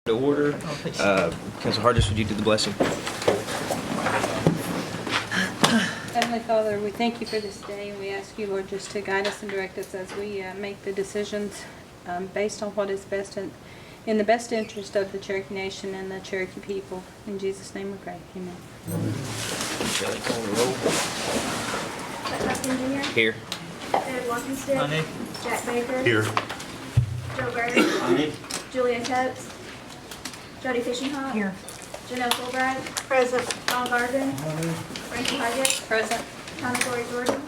To order. Council Hargis, would you do the blessing? Heavenly Father, we thank you for this day, and we ask you, Lord, just to guide us and direct us as we make the decisions based on what is best in the best interest of the Cherokee Nation and the Cherokee people. In Jesus' name we pray. Amen. Shelley, call the roll. Hoskin Jr. Here. David Walkinston. Honey. Jack Baker. Here. Joe Bird. Honey. Julia Coates. Jody Fishinghawk. Here. Janelle Fulbright. Present. Don Garvin. Frankie Hodges. Present. Tommy Corey Jordan.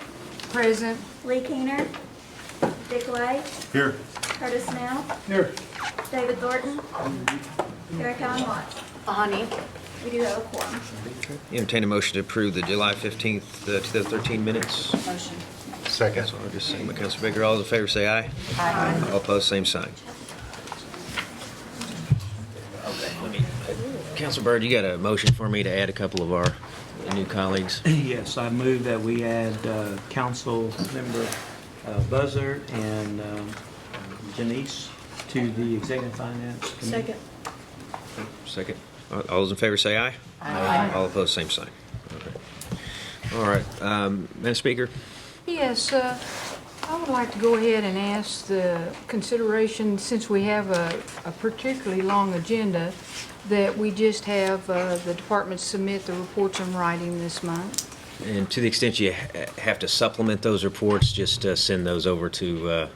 Present. Lee Keener. Dick Lay. Here. Curtis Snell. Here. David Thornton. Eric Allen Watts. Honey. We do have a quorum. You entertain a motion to approve the July 15th, 2013 minutes. Motion. Second. Council Hargis, second by Council Baker. All those in favor say aye. Aye. All opposed, same sign. Council Bird, you got a motion for me to add a couple of our new colleagues? Yes, I move that we add council member Buzzard and Janice to the Executive Finance Committee. Second. Second. All those in favor say aye. Aye. All opposed, same sign. Okay. All right. Madam Speaker? Yes, I would like to go ahead and ask the consideration, since we have a particularly long agenda, that we just have the departments submit the reports in writing this month. And to the extent you have to supplement those reports, just send those over to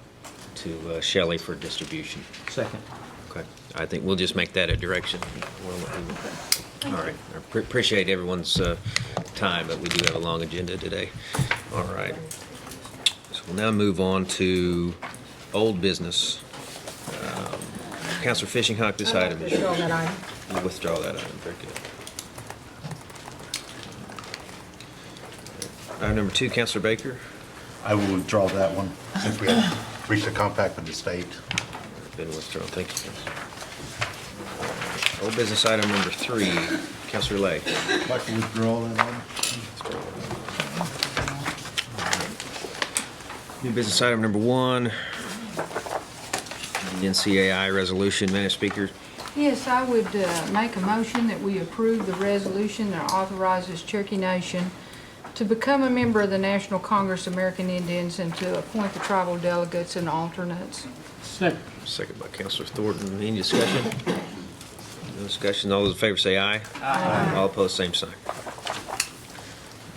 Shelley for distribution. Second. Okay. I think we'll just make that a direction. All right. I appreciate everyone's time, but we do have a long agenda today. All right. So we'll now move on to old business. Councilor Fishinghawk, this item is yours. You withdraw that item. Very good. Item number 2, Councilor Baker. I will withdraw that one since we have reached a compact with the state. Been withdrawn. Thank you, Councilor. Old business item number 3, Councilor Lay. I'd like to withdraw that one. New business item number 1, the NCAI resolution. Madam Speaker, Yes, I would make a motion that we approve the resolution that authorizes Cherokee Nation to become a member of the National Congress of American Indians and to appoint the tribal delegates and alternates. Second. second by Councilor Thornton. Any discussion? No discussion. All those in favor say aye. Aye. All opposed, same sign.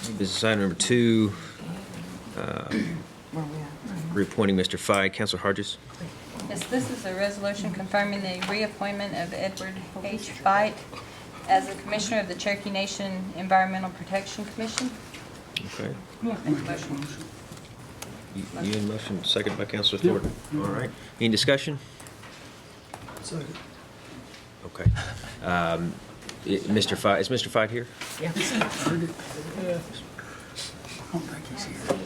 New business item number 2, reappointing Mr. Fide. Councilor Hargis. Yes, this is a resolution confirming the reappointment of Edward H. Fight as the Commissioner of the Cherokee Nation Environmental Protection Commission. Okay. Motion. You in motion, second by Councilor Thornton. All right. Any discussion? Second. Okay. Mr. Fide, is Mr. Fide here? Yeah.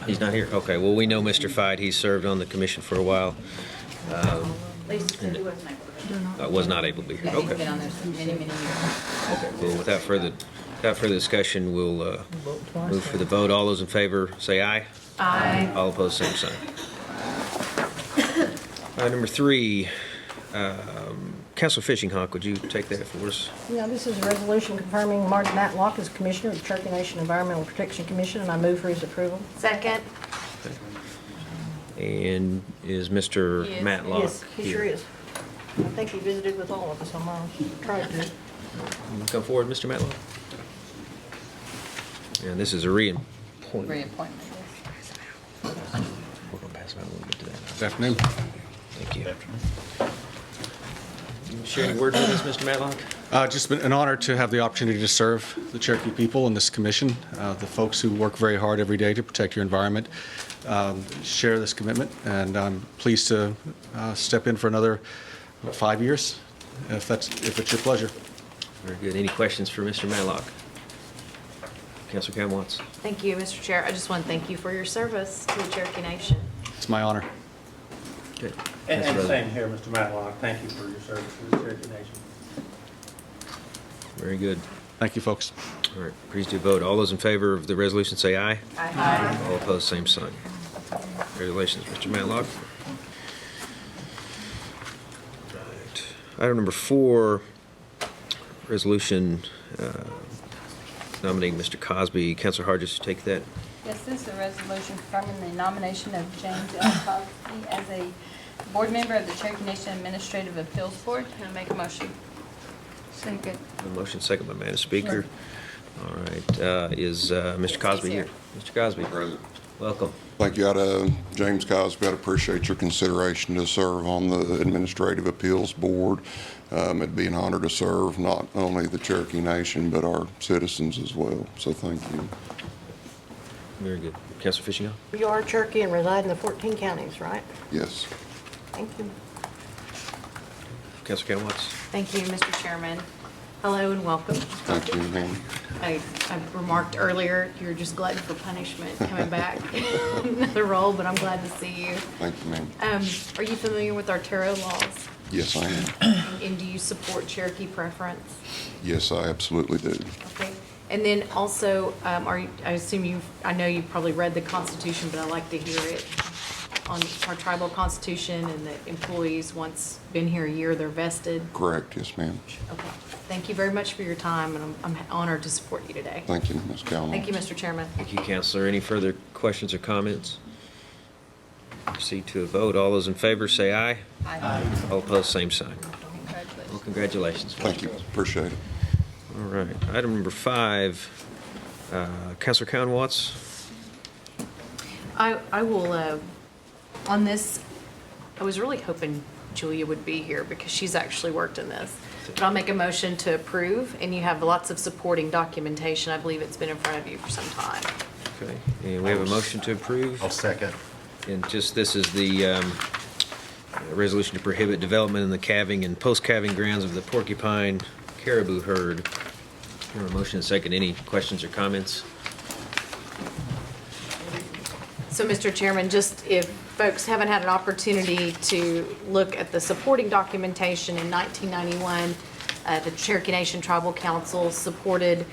He's not here? Okay, well, we know Mr. Fide. He's served on the commission for a while. Lisa said he wasn't able to. Was not able to be here. Yeah, he's Okay. been on there for many, many years. Okay, well, without further discussion, we'll move for the vote. All those in favor say aye. Aye. All opposed, same sign. Number 3, Councilor Fishinghawk, would you take that for us? Yeah, this is a resolution confirming Martin Matlock as Commissioner of the Cherokee Nation Environmental Protection Commission, and I move for his approval. Second. And is Mr. He is. Matlock Yes, he here? sure is. I think he visited with all of us on mine. Tried to. Come forward, Mr. Matlock. And this is a reappointment. Reappointment, yes. We're going to pass out a little bit to that. Good afternoon. Thank you. You share any words with us, Mr. Matlock? Just been an honor to have the opportunity to serve the Cherokee people in this commission, the folks who work very hard every day to protect your environment, share this commitment, and I'm pleased to step in for another 5 years, if it's your pleasure. Very good. Any questions for Mr. Matlock? Councilor Cam Watts. Thank you, Mr. Chair. I just want to thank you for your service to the Cherokee Nation. It's my honor. Good. And Councilor same here, Mr. Matlock. Thank you for your service to the Cherokee Nation. Very good. Thank you, folks. All right, please do vote. All those in favor of the resolution say aye. Aye. All opposed, same sign. Congratulations, Mr. Matlock. Right. Item number 4, resolution nominating Mr. Cosby. Councilor Hodges, you take that? Yes, this is a resolution confirming the nomination of James L. Cosby as a board member of the Cherokee Nation Administrative Appeals Board. Can I make a motion? Second. A motion second by Madam Speaker. All right, is Mr. Cosby here? Mr. Cosby, welcome. Thank you. James Cosby, I'd appreciate your consideration to serve on the Administrative Appeals Board. It'd be an honor to serve not only the Cherokee Nation, but our citizens as well. So thank you. Very good. Councilor Fishing. You are Cherokee and reside in the 14 counties, right? Yes. Thank you. Councilor Watts. Thank you, Mr. Chairman. Hello and welcome. Thank you, ma'am. I remarked earlier, you're just glutton for punishment coming back in another role, but I'm glad to see you. Thank you, ma'am. Are you familiar with our Tarot laws? Yes, I am. And do you support Cherokee preference? Yes, I absolutely do. Okay. And then also, I assume I know you've probably read the Constitution, but I'd like to hear it on our tribal Constitution and the employees, once been here a year, they're vested. Correct. Yes, ma'am. Okay. Thank you very much for your time, and I'm honored to support you today. Thank you, Ms. Callum. Thank you, Mr. Chairman. Thank you, Councilor. Any further questions or comments? Proceed to a vote. All those in favor say aye. Aye. All opposed, same sign. Congratulations. Well, congratulations. Thank you. Appreciate it. All right. Item number 5, Councilor Cowan Watts. I will, on this, I was really hoping Julia would be here because she's actually worked in this. But I'll make a motion to approve, and you have lots of supporting documentation. I believe it's been in front of you for some time. Okay. And we have a motion to approve. I'll second. And just, this is the resolution to prohibit development in the calving and post-calving grounds of the porcupine caribou herd. Here, a motion and second. Any questions or comments? So, Mr. Chairman, just if folks haven't had an opportunity to look at the supporting documentation, in 1991, the Cherokee Nation Tribal Council supported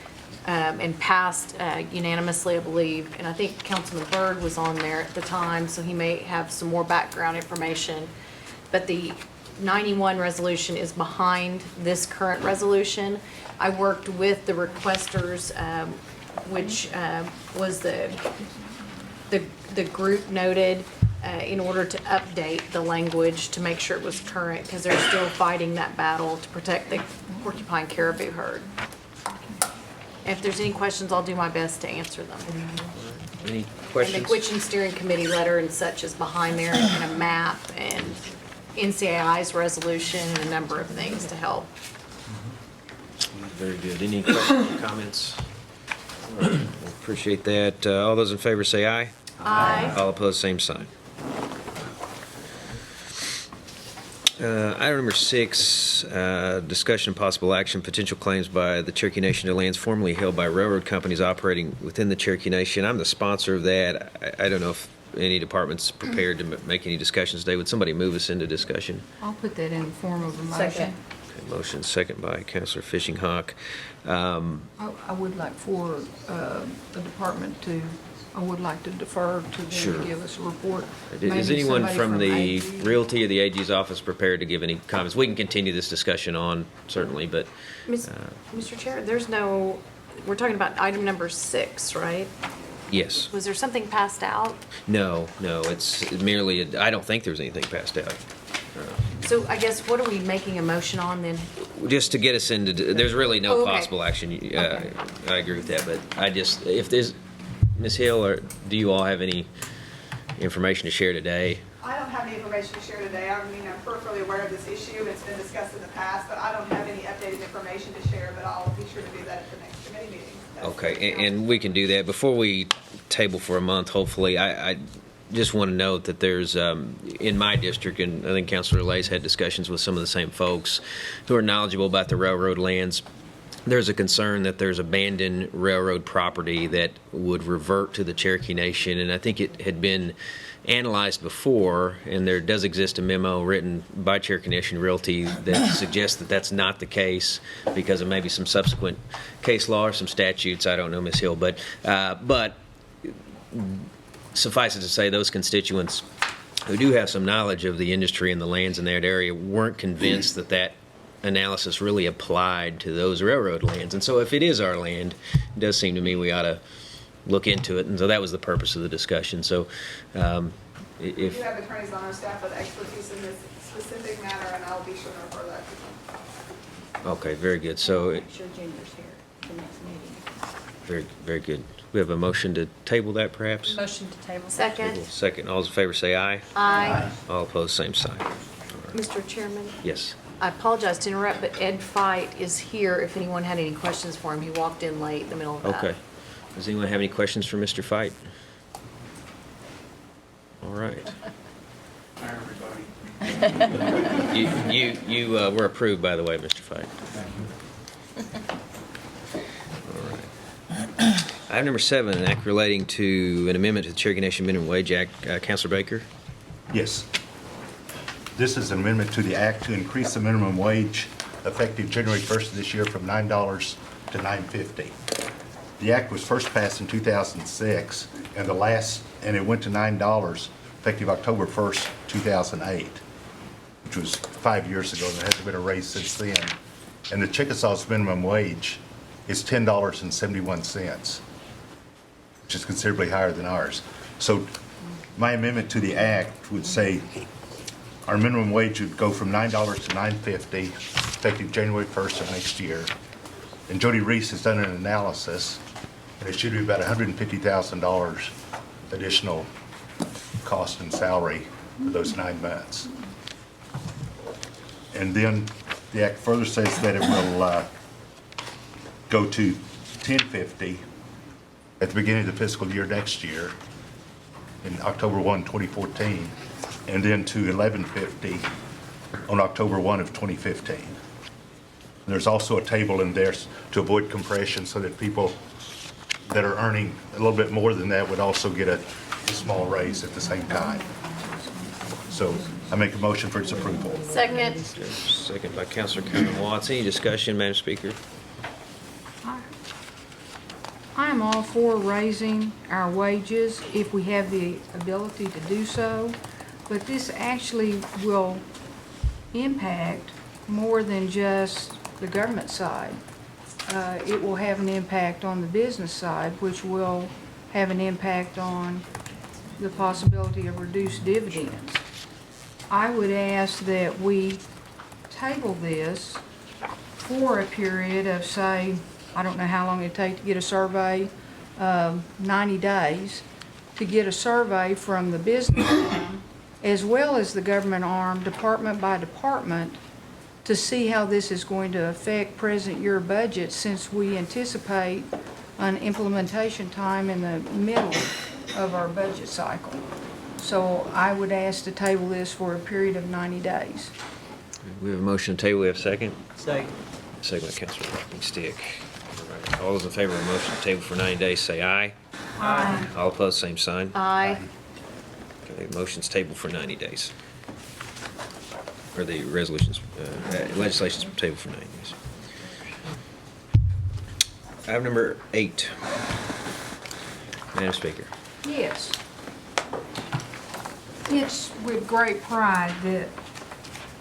and passed unanimously, I believe, and I think Councilman Byrd was on there at the time, so he may have some more background information. But the 91 resolution is behind this current resolution. I worked with the requesters, which was the group noted in order to update the language to make sure it was current, because they're still fighting that battle to protect the porcupine caribou herd. If there's any questions, I'll do my best to answer them. Any And questions? the Quitching Steering Committee letter and such is behind there, and a map, and NCAI's resolution, and a number of things to help. Very good. Any questions or comments? All right. Appreciate that. All those in favor say aye. Aye. All opposed, same sign. Item number 6, discussion and possible action, potential claims by the Cherokee Nation to lands formerly held by railroad companies operating within the Cherokee Nation. I'm the sponsor of that. I don't know if any department's prepared to make any discussions today. Would somebody move us into discussion? I'll put that in the form of a motion. Second. Okay, motion second by Councilor Fishing Hawk. I would like for the department to, I would like to defer to them Sure. to give us a report. Is Maybe anyone somebody from the AG. Realty or the AG's office prepared to give any comments? We can continue this discussion on, certainly, but Mr. Chair, we're talking about item number 6, right? yes. Was there something passed out? No, it's merely, I don't think there's anything passed out. So I guess, what are we making a motion on then? Just to get us into, there's really no Oh, okay. possible action. Okay. I agree with that, but I just, if there's, Ms. Hill, or do you all have any information to share today? I don't have any information to share today. I mean, I'm peripherally aware of this issue. It's been discussed in the past, but I don't have any updated information to share, but I'll be sure to do that at the next committee meeting. That's Okay, and we can do that. Before we table for a month, hopefully, I just want to note that there's, in my district, and I think Councilor Lay's had discussions with some of the same folks who are knowledgeable about the railroad lands. There's a concern that there's abandoned railroad property that would revert to the Cherokee Nation, and I think it had been analyzed before, and there does exist a memo written by Cherokee Nation Realty that suggests that that's not the case because of maybe some subsequent case law or some statutes. I don't know, Ms. Hill, but suffice it to say, those constituents who do have some knowledge of the industry and the lands in that area weren't convinced that analysis really applied to those railroad lands. And so if it is our land, it does seem to me we ought to look into it. And so that was the purpose of the discussion. So We do if, have attorneys on our staff with expertise in this specific matter, and I'll be sure to refer that to them. okay, very good. So, Make sure Junior's here for the next meeting. very good. We have a motion to table that, perhaps? Motion to table. Second. Second. All those in favor say aye. Aye. All opposed, same sign. Mr. Chairman, Yes. I apologize to interrupt, but Ed Fight is here if anyone had any questions for him. He walked in late in the middle of that. Okay. Does anyone have any questions for Mr. Fight? All right. Hi, everybody. You were approved, by the way, Mr. Fight. All right. Item number 7, an act relating to an amendment to the Cherokee Nation Minimum Wage Act. Councilor Baker? Yes. This is an amendment to the act to increase the minimum wage effective January 1st of this year from $9 to $9.50. The act was first passed in 2006, and it went to $9 effective October 1st, 2008, which was 5 years ago. There hasn't been a raise since then. And the Chickasaws minimum wage is $10.71, which is considerably higher than ours. So my amendment to the act would say our minimum wage would go from $9 to $9.50 effective January 1st of next year. And Jody Reese has done an analysis, and it should be about $150,000 additional cost and salary for those 9 months. And then the act further says that it will go to $10.50 at the beginning of the fiscal year next year, in October 1, 2014, and then to $11.50 on October 1 of 2015. And there's also a table in there to avoid compression so that people that are earning a little bit more than that would also get a small raise at the same time. So I make a motion for its approval. Second. Second by Councilor Coleman Watts. Any discussion, Madam Speaker? I am all for raising our wages if we have the ability to do so, but this actually will impact more than just the government side. It will have an impact on the business side, which will have an impact on the possibility of reduced dividends. I would ask that we table this for a period of, say, I don't know how long it'd take to get a survey, 90 days, to get a survey from the business arm as well as the government arm, department by department, to see how this is going to affect present year budgets, since we anticipate an implementation time in the middle of our budget cycle. So I would ask to table this for a period of 90 days. We have a motion to table. We have a second. Second. Second by Councilor Rocking Stick. All right. All those in favor of the motion to table for 90 days, say aye. Aye. All opposed, same sign. Aye. Okay, motion's tabled for 90 days. Or the resolutions, legislation's tabled for 90 days. Item number 8. Madam Speaker. Yes. It's with great pride that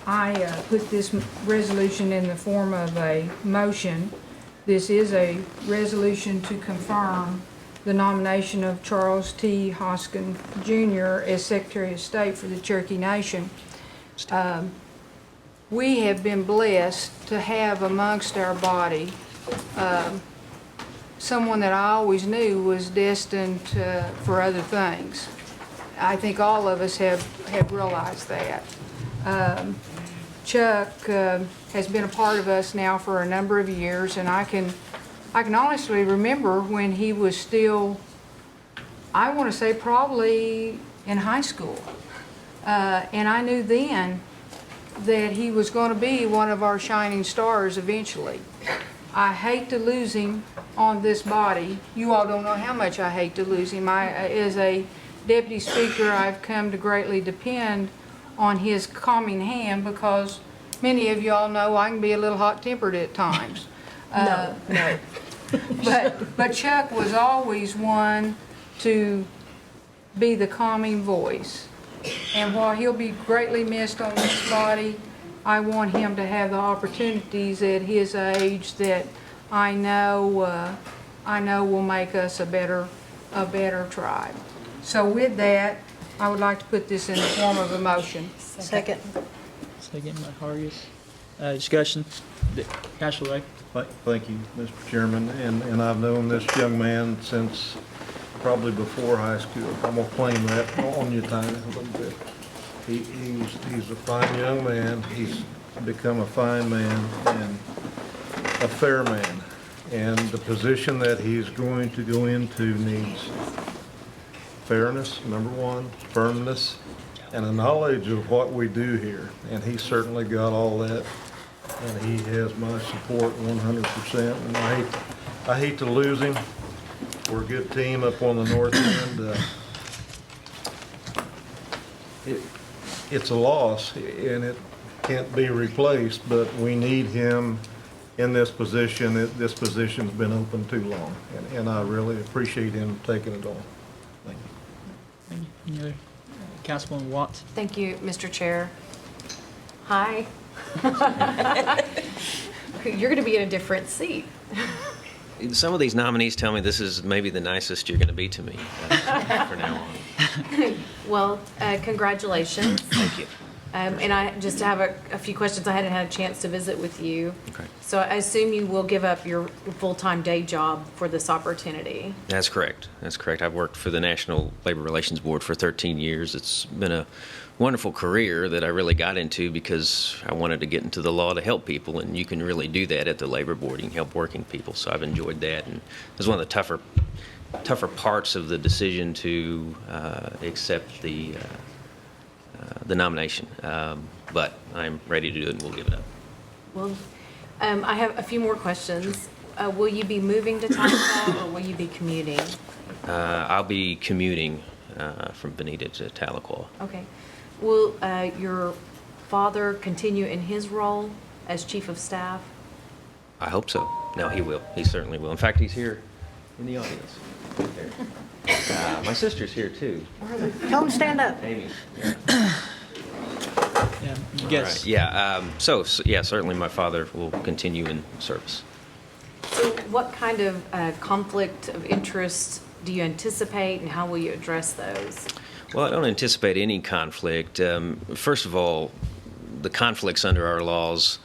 I put this resolution in the form of a motion. This is a resolution to confirm the nomination of Charles T. Hoskin, Jr. as Secretary of State for the Cherokee Nation. We have been blessed to have amongst our body someone that I always knew was destined for other things. I think all of us have realized that. Chuck has been a part of us now for a number of years, and I can honestly remember when he was still, I want to say probably in high school. And I knew then that he was going to be one of our shining stars eventually. I hate to lose him on this body. You all don't know how much I hate to lose him. As a deputy speaker, I've come to greatly depend on his calming hand, because many of you all know I can be a little hot-tempered at times. No. But Chuck was always one to be the calming voice. And while he'll be greatly missed on this body, I want him to have the opportunities at his age that I know will make us a better tribe. So with that, I would like to put this in the form of a motion. Second. Second by Hargis. Discussion. Councilor Ray. Thank you, Mr. Chairman, and I've known this young man since probably before high school. I'm gonna claim that on you, Tanya, a little bit. He's a fine young man. He's become a fine man and a fair man. And the position that he's going to go into needs fairness, number one, firmness, and a knowledge of what we do here. And he's certainly got all that. And he has my support 100%. And I hate to lose him. We're a good team up on the north end. It's a loss, and it can't be replaced, but we need him in this position. This position's been open too long, and I really appreciate him taking it on. Thank you. Thank you. Any other? Councilwoman Watts. Thank you, Mr. Chair. Hi. You're going to be in a different seat. Some of these nominees tell me this is maybe the nicest you're going to be to me for now on. Well, congratulations. Thank you. And I just have a few questions. I hadn't had a chance to visit with you. Okay. So I assume you will give up your full-time day job for this opportunity. That's correct. That's correct. I've worked for the National Labor Relations Board for 13 years. It's been a wonderful career that I really got into because I wanted to get into the law to help people, and you can really do that at the Labor Board. You can help working people, so I've enjoyed that. And it was one of the tougher parts of the decision to accept the nomination. But I'm ready to do it, and we'll give it up. Well, I have a few more questions. Will you be moving to Tahlequah or will you be commuting? I'll be commuting from Bonita to Tahlequah. Okay. Will your father continue in his role as chief of staff? I hope so. No, he will. He certainly will. In fact, he's here in the audience. Right there. My sister's here, too. Tell him to stand up. Amy. Yeah, you guess. Right. Yeah. So, yeah, certainly my father will continue in service. So what kind of conflict of interest do you anticipate, and how will you address those? Well, I don't anticipate any conflict. First of all, the conflicts under our laws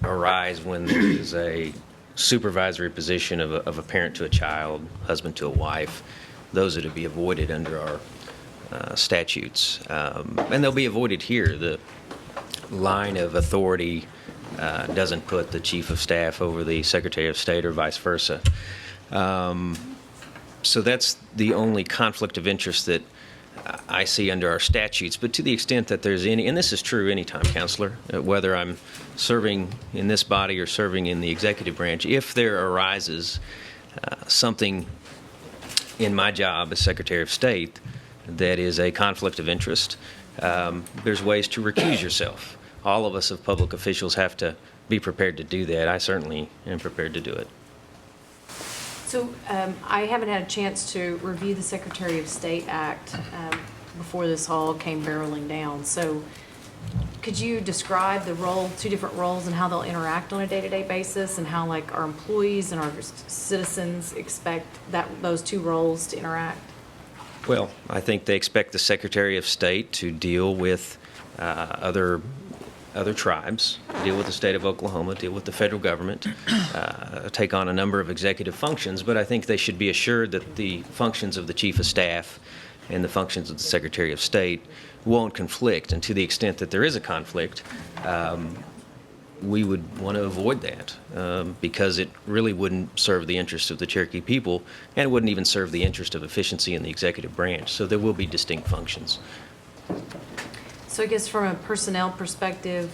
arise when there is a supervisory position of a parent to a child, husband to a wife. Those are to be avoided under our statutes. And they'll be avoided here. The line of authority doesn't put the chief of staff over the secretary of state or vice versa. So that's the only conflict of interest that I see under our statutes. But to the extent that there's any, and this is true anytime, Counselor, whether I'm serving in this body or serving in the executive branch, if there arises something in my job as Secretary of State that is a conflict of interest, there's ways to recuse yourself. All of us as public officials have to be prepared to do that. I certainly am prepared to do it. So I haven't had a chance to review the Secretary of State Act before this all came barreling down. So could you describe the role, two different roles, and how they'll interact on a day-to-day basis, and how like our employees and our citizens expect those two roles to interact? Well, I think they expect the Secretary of State to deal with other tribes, deal with the state of Oklahoma, deal with the federal government, take on a number of executive functions, but I think they should be assured that the functions of the Chief of Staff and the functions of the Secretary of State won't conflict, and to the extent that there is a conflict, we would want to avoid that because it really wouldn't serve the interest of the Cherokee people, and it wouldn't even serve the interest of efficiency in the executive branch, so there will be distinct functions. So I guess from a personnel perspective,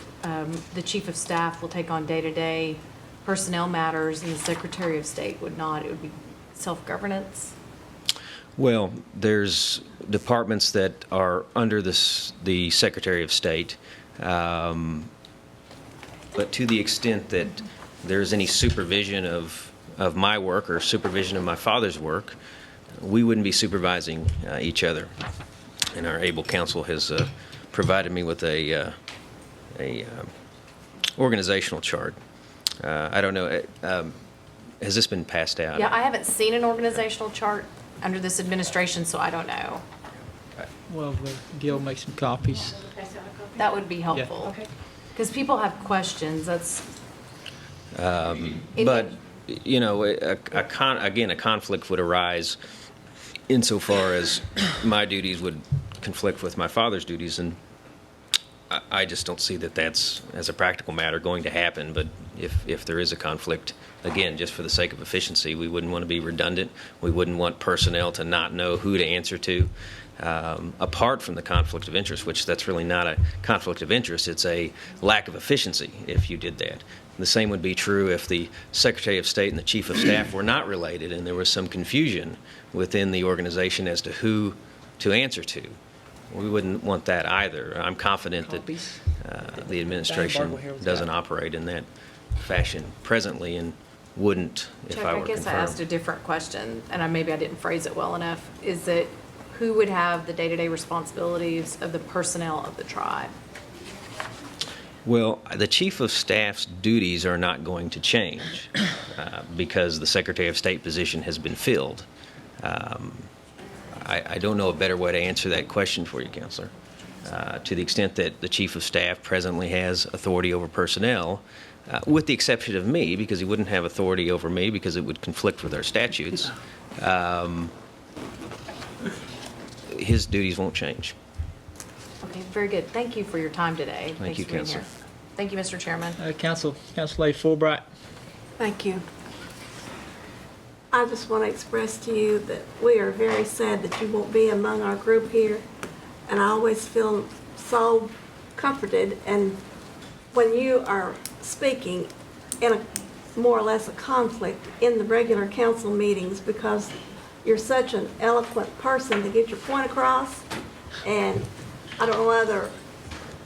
the Chief of Staff will take on day-to-day personnel matters, and the Secretary of State would not. It would be self-governance. Well, there's departments that are under the Secretary of State, but to the extent that there's any supervision of my work or supervision of my father's work, we wouldn't be supervising each other. And our able counsel has provided me with a organizational chart. I don't know, has this been passed out? Yeah, I haven't seen an organizational chart under this administration, so I don't know. Well, Gil make some copies. That would be helpful. Because people have questions, that's. But, you know, again, a conflict would arise insofar as my duties would conflict with my father's duties, and I just don't see that that's, as a practical matter, going to happen. But if there is a conflict, again, just for the sake of efficiency, we wouldn't want to be redundant. We wouldn't want personnel to not know who to answer to. Apart from the conflict of interest, which that's really not a conflict of interest, it's a lack of efficiency if you did that. The same would be true if the Secretary of State and the Chief of Staff were not related and there was some confusion within the organization as to who to answer to. We wouldn't want that either. I'm confident that the administration doesn't operate in that fashion presently and wouldn't if Chuck, I were I guess I confirmed. asked a different question, and maybe I didn't phrase it well enough. Is that who would have the day-to-day responsibilities of the personnel of the tribe? Well, the Chief of Staff's duties are not going to change because the Secretary of State position has been filled. I don't know a better way to answer that question for you, Counselor. To the extent that the Chief of Staff presently has authority over personnel, with the exception of me, because he wouldn't have authority over me because it would conflict with our statutes, his duties won't change. Okay, very good. Thank you for your time today. Thank you, for being Counselor. here. Thank you, Mr. Chairman. Council Lady Fulbright. Thank you. I just want to express to you that we are very sad that you won't be among our group here. And I always feel so comforted. And when you are speaking in a more or less a conflict in the regular council meetings, because you're such an eloquent person to get your point across. And I don't know other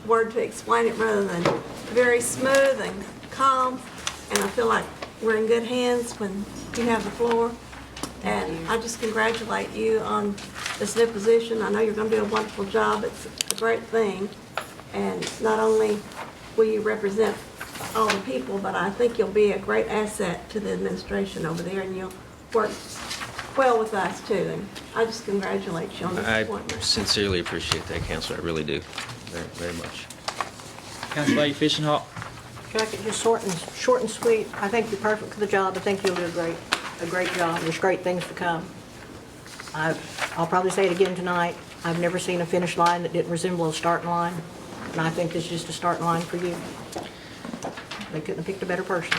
word to explain it rather than very smooth and calm. And I feel like we're in good hands when you have the floor. And I just congratulate you on this new position. I know you're going to do a wonderful job. It's a great thing. And not only will you represent all the people, but I think you'll be a great asset to the administration over there, and you'll work well with us too. And I just congratulate you on this I appointment. sincerely appreciate that, Counselor. I really do, very, very much. Council Lady Fishing Hawk. Chuck, it's just short and sweet. I think you're perfect for the job. I think you'll do a great job. There's great things to come. I'll probably say it again tonight. I've never seen a finish line that didn't resemble a starting line, and I think this is just a starting line for you. They couldn't have picked a better person,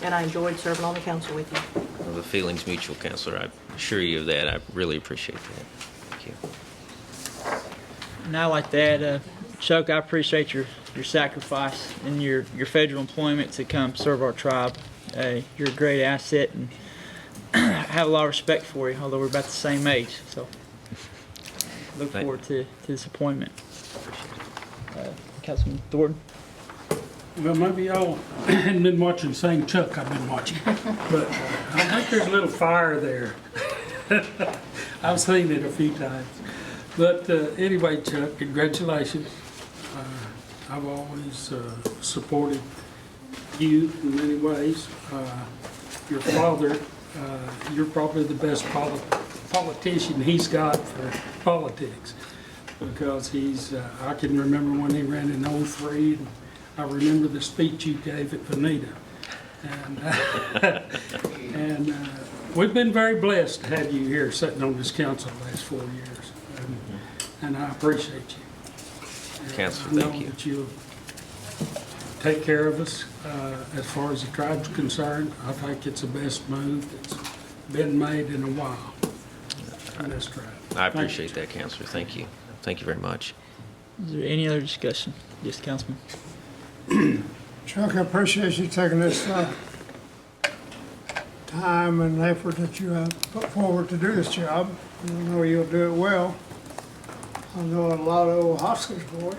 and I enjoyed serving on the council with you. Well, the feeling's mutual, Counselor. I assure you of that. I really appreciate that. Thank you. And I like that. Chuck, I appreciate your sacrifice and your federal employment to come serve our tribe. You're a great asset, and I have a lot of respect for you, although we're about the same age. So look forward to this appointment. Councilman Thornton. Well, maybe y'all hadn't been watching the same Chuck I've been watching, but I think there's a little fire there. I've seen it a few times. But anyway, Chuck, congratulations. I've always supported you in many ways. Your father, you're probably the best politician he's got for politics, because he's, I can remember when he ran in '03, and I remember the speech you gave at Veneta. And we've been very blessed to have you here sitting on this council the last 4 years. And I appreciate you. Counselor, I know thank you. that you'll take care of us as far as the tribe's concerned. I think it's the best move that's been made in a while in this tribe. I appreciate that, Counselor. Thank you. Thank you very much. Is there any other discussion? Yes, Councilman. Chuck, I appreciate you taking this time and effort that you have put forward to do this job. I know you'll do it well. I know a lot of old Hoskin's boys.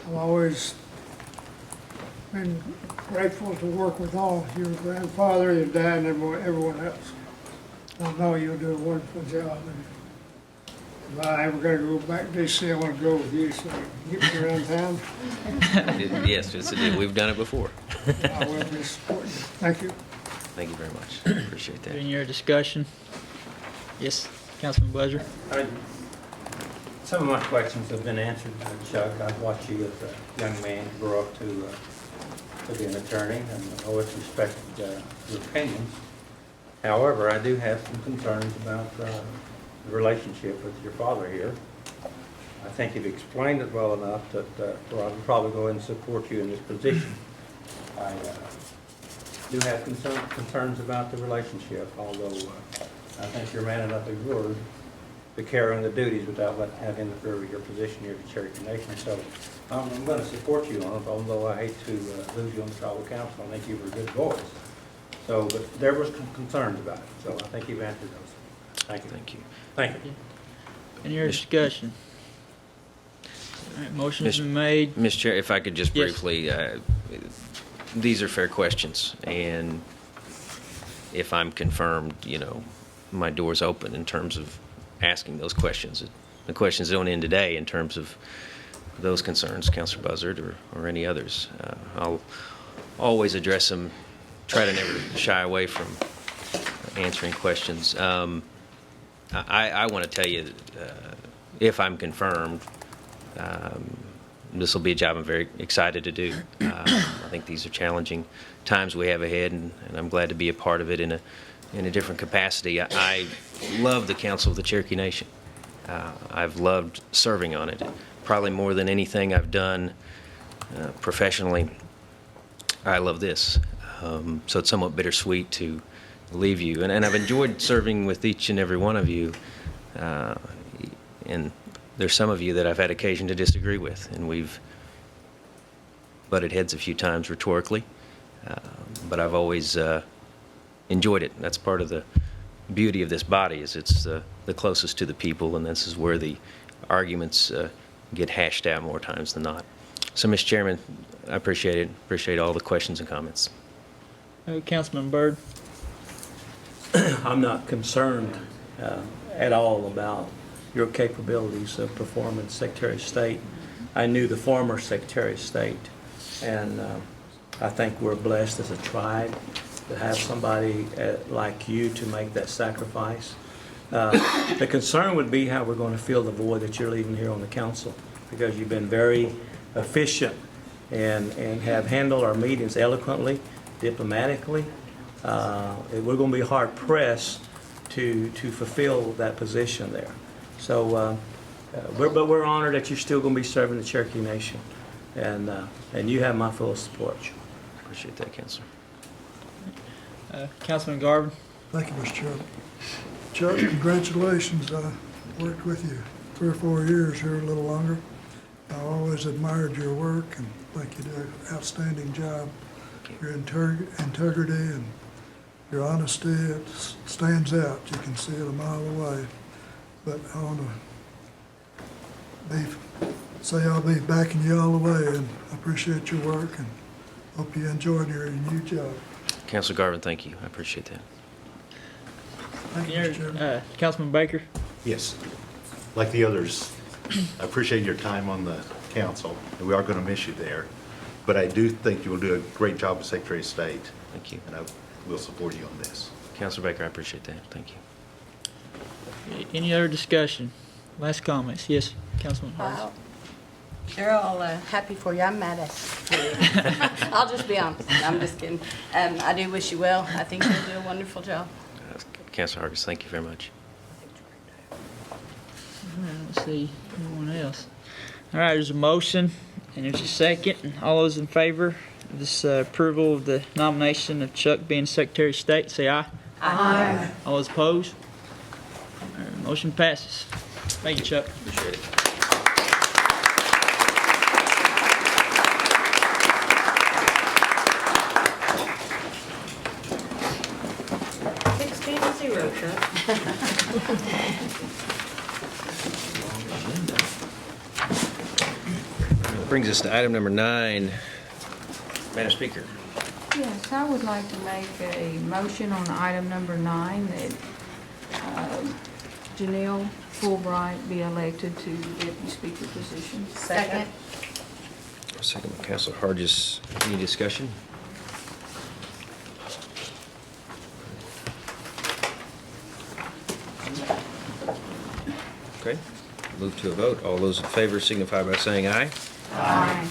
I've always been grateful to work with all your grandfather, your dad, and everyone else. I know you'll do a wonderful job. And If I ever gotta go back to DC, I wanna go with you, so get me around town. Yes, we've done it before. I will be supporting you. Thank you. Thank you very much. Appreciate that. Any other discussion? Yes, Councilman Buzzer. Some of my questions have been answered, Chuck. I've watched you as a young man grow up to be an attorney, and I've always respected your opinions. However, I do have some concerns about the relationship with your father here. I think you've explained it well enough that I would probably go ahead and support you in this position. I do have concerns about the relationship, although I think you're man enough of yours to carry on the duties without having to interfere with your position here at the Cherokee Nation. So I'm going to support you on it, although I hate to lose you on the tribal council. I think you were a good voice. So, but there was concerns about it, so I think you've answered those. Thank you. Thank you. Thank you. Any other discussion? All right, motion has been made. Mr. Chair, if I could just Yes. briefly, these are fair questions, and if I'm confirmed, my door's open in terms of asking those questions. The questions don't end today in terms of those concerns, Councilor Buzzard or any others. I'll always address them, try to never shy away from answering questions. I want to tell you, if I'm confirmed, this will be a job I'm very excited to do. I think these are challenging times we have ahead, and I'm glad to be a part of it in a different capacity. I love the Council of the Cherokee Nation. I've loved serving on it, probably more than anything I've done professionally. I love this. So it's somewhat bittersweet to leave you. And I've enjoyed serving with each and every one of you. And there's some of you that I've had occasion to disagree with, and we've butted heads a few times rhetorically. But I've always enjoyed it. That's part of the beauty of this body, is it's the closest to the people, and this is where the arguments get hashed out more times than not. So, Mr. Chairman, I appreciate it. Appreciate all the questions and comments. Councilman Byrd. I'm not concerned at all about your capabilities of performing as Secretary of State. I knew the former Secretary of State, and I think we're blessed as a tribe to have somebody like you to make that sacrifice. The concern would be how we're going to fill the void that you're leaving here on the council, because you've been very efficient and have handled our meetings eloquently, diplomatically. We're going to be hard pressed to fulfill that position there. So, but we're honored that you're still going to be serving the Cherokee Nation, and you have my full support. Appreciate that, Councilor. Councilman Garvin. Thank you, Mr. Chairman. Chuck, congratulations. I worked with you 3 or 4 years here, a little longer. I always admired your work and think you do an outstanding job. Your integrity and your honesty, it stands out. You can see it a mile away. But I want to say I'll be backing you all the way, and I appreciate your work and hope you enjoy your new job. Councilor Garvin, thank you. I appreciate that. Thank you, Mr. Chairman. Councilman Baker. Yes. Like the others, I appreciate your time on the council, and we are going to miss you there. But I do think you will do a great job as Secretary of State. Thank you. And I will support you on this. Councilor Baker, I appreciate that. Thank you. Any other discussion? Last comments? Yes, Councilman Harris. Wow. They're all happy for you. I'm mad at you. I'll just be honest. I'm just kidding. I do wish you well. I think you'll do a wonderful job. Councilor Hargis, thank you very much. All right, let's see, anyone else? All right, there's a motion, and there's a second. All those in favor of this approval of the nomination of Chuck being Secretary of State, say aye. Aye. All those opposed? All right, motion passes. Thank you, Chuck. Appreciate it. Brings us to item number 9. Madam Speaker. Yes, I would like to make a motion on item number 9 that Janelle Fulbright be elected to the Deputy Speaker position. Second. Second by Counselor Hargis. Any discussion? Okay, move to a vote. All those in favor signify by saying aye. Aye.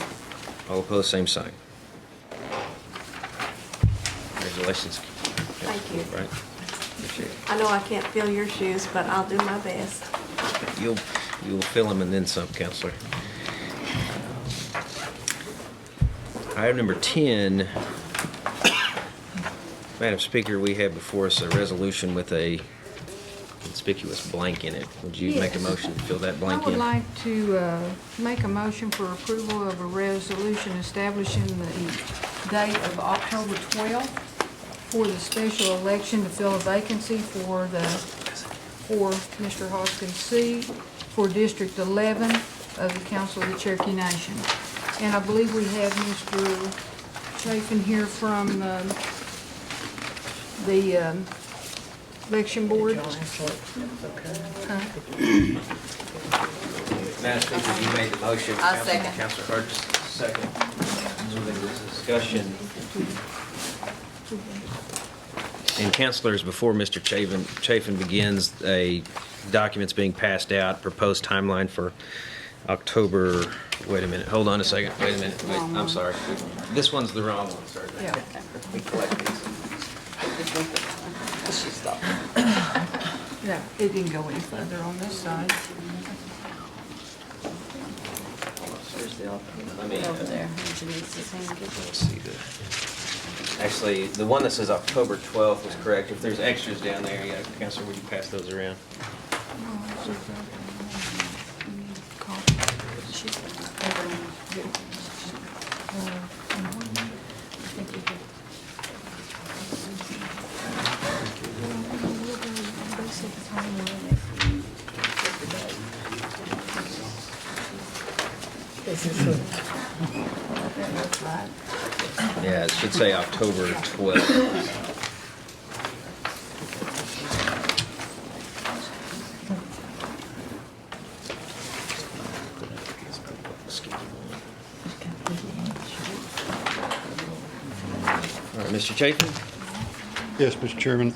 All opposed, same sign. Congratulations. Thank you. Right. Appreciate it. I know I can't fill your shoes, but I'll do my best. You'll fill them and then some, Counselor. Item number 10. Madam Speaker, we have before us a resolution with a conspicuous blank in it. Would you make a Yes. motion to fill that I blank would in? like to make a motion for approval of a resolution establishing the date of October 12th for the special election to fill a vacancy for Mr. Hoskin's seat for District 11 of the Council of the Cherokee Nation. And I believe we have Mr. Chafin here from the election board. Madam Speaker, you made the motion. I'll second. Counselor Hargis, second. Moving to this discussion. And councilors, before Mr. Chafin begins, a document's being passed out, proposed timeline for October, wait a minute, hold on a second, wait a minute, wait, I'm sorry. This one's the wrong one, sorry. Yeah. We collect these. Yeah, it didn't go any further on this side. Let me, Over there. Janice's hand. let's see actually, the one that says October 12th was correct. If there's extras down there, yeah, Counselor, would you pass those around? Yeah, it should say October 12th. All right, Mr. Chafin? Yes, Mr. Chairman.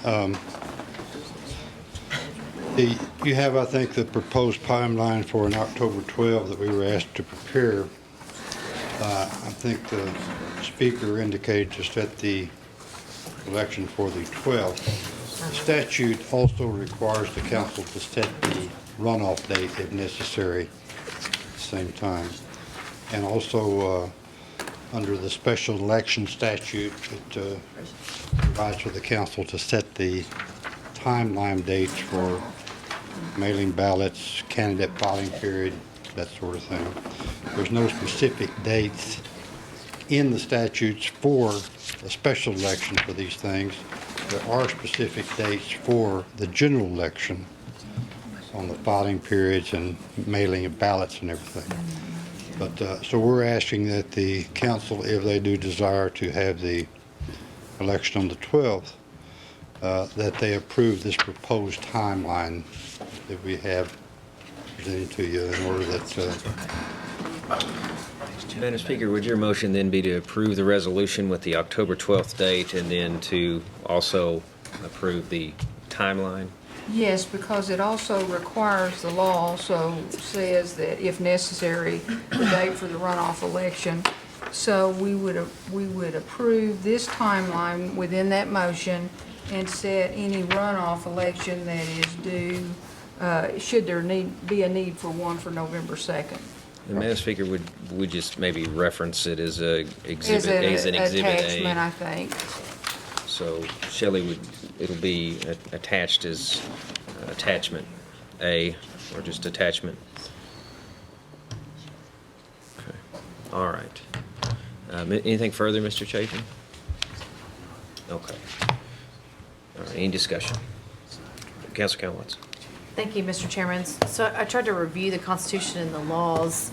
You have, I think, the proposed timeline for an October 12 that we were asked to prepare. I think the speaker indicated to set the election for the 12th. The statute also requires the council to set the runoff date if necessary at the same time. And also, under the special election statute, it provides for the council to set the timeline dates for mailing ballots, candidate filing period, that sort of thing. There's no specific dates in the statutes for a special election for these things. There are specific dates for the general election on the filing periods and mailing of ballots and everything. But so we're asking that the council, if they do desire to have the election on the 12th, that they approve this proposed timeline that we have presented to you in order that... Madam Speaker, would your motion then be to approve the resolution with the October 12th date and then to also approve the timeline? Yes, because it also requires, the law also says that if necessary, the date for the runoff election. So we would approve this timeline within that motion and set any runoff election that is due, should there be a need for one for November 2nd. And Madam Speaker, would we just maybe reference it as a exhibit, As an an exhibit attachment, I A? think. So Shelley, it'll be attached as attachment A, or just attachment? Okay. All right. Anything further, Mr. Chafin? Okay. All right, any discussion? Councilor Cowlitz. Thank you, Mr. Chairman. So I tried to review the Constitution and the laws.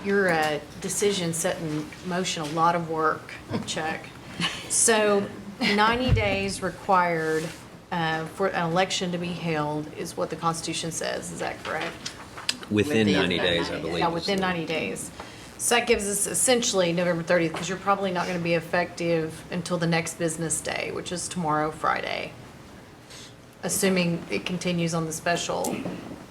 Your decision set in motion a lot of work, Chuck. So 90 days required for an election to be held is what the Constitution says. Is that correct? Within 90 days, I believe. Yeah, within 90 days. So that gives us essentially November 30th, because you're probably not going to be effective until the next business day, which is tomorrow, Friday, assuming it continues on the special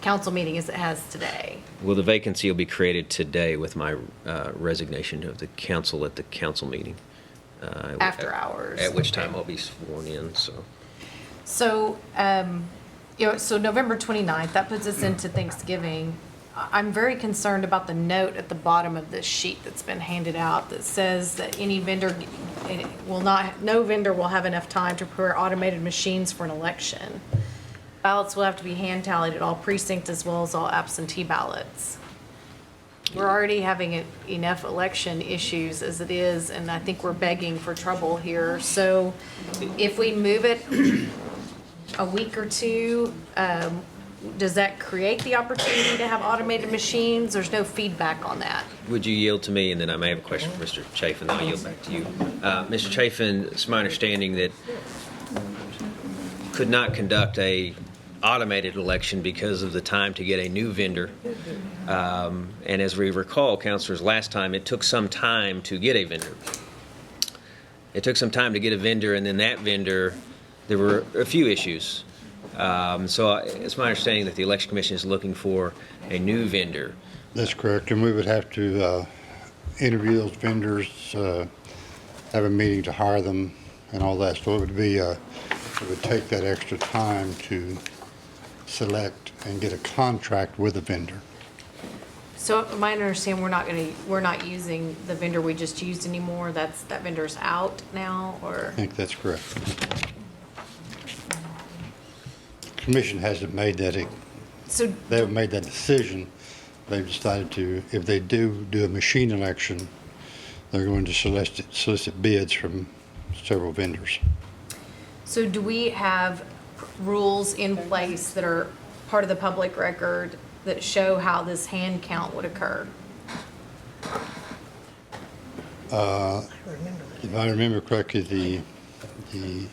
council meeting as it has today. Well, the vacancy will be created today with my resignation of the council at the council meeting. After hours. At which time I'll be sworn in, so. So, so November 29th, that puts us into Thanksgiving. I'm very concerned about the note at the bottom of this sheet that's been handed out that says that any vendor no vendor will have enough time to prepare automated machines for an election. Ballots will have to be hand tallied at all precincts as well as all absentee ballots. We're already having enough election issues as it is, and I think we're begging for trouble here. So if we move it a week or two, does that create the opportunity to have automated machines? There's no feedback on that. Would you yield to me, and then I may have a question for Mr. Chafin, then I'll yield back to you. Mr. Chafin, it's my understanding that could not conduct a automated election because of the time to get a new vendor. And as we recall, councilors, last time, it took some time to get a vendor. It took some time to get a vendor, and then that vendor, there were a few issues. So it's my understanding that the Election Commission is looking for a new vendor. That's correct, and we would have to interview those vendors, have a meeting to hire them and all that. So it would take that extra time to select and get a contract with a vendor. So my understanding, we're not using the vendor we just used anymore. That vendor's out now, or? I think that's correct. Commission hasn't made that. So they haven't made that decision. They've decided to, if they do a machine election, they're going to solicit bids from several vendors. So do we have rules in place that are part of the public record that show how this hand count would occur? If I remember correctly, the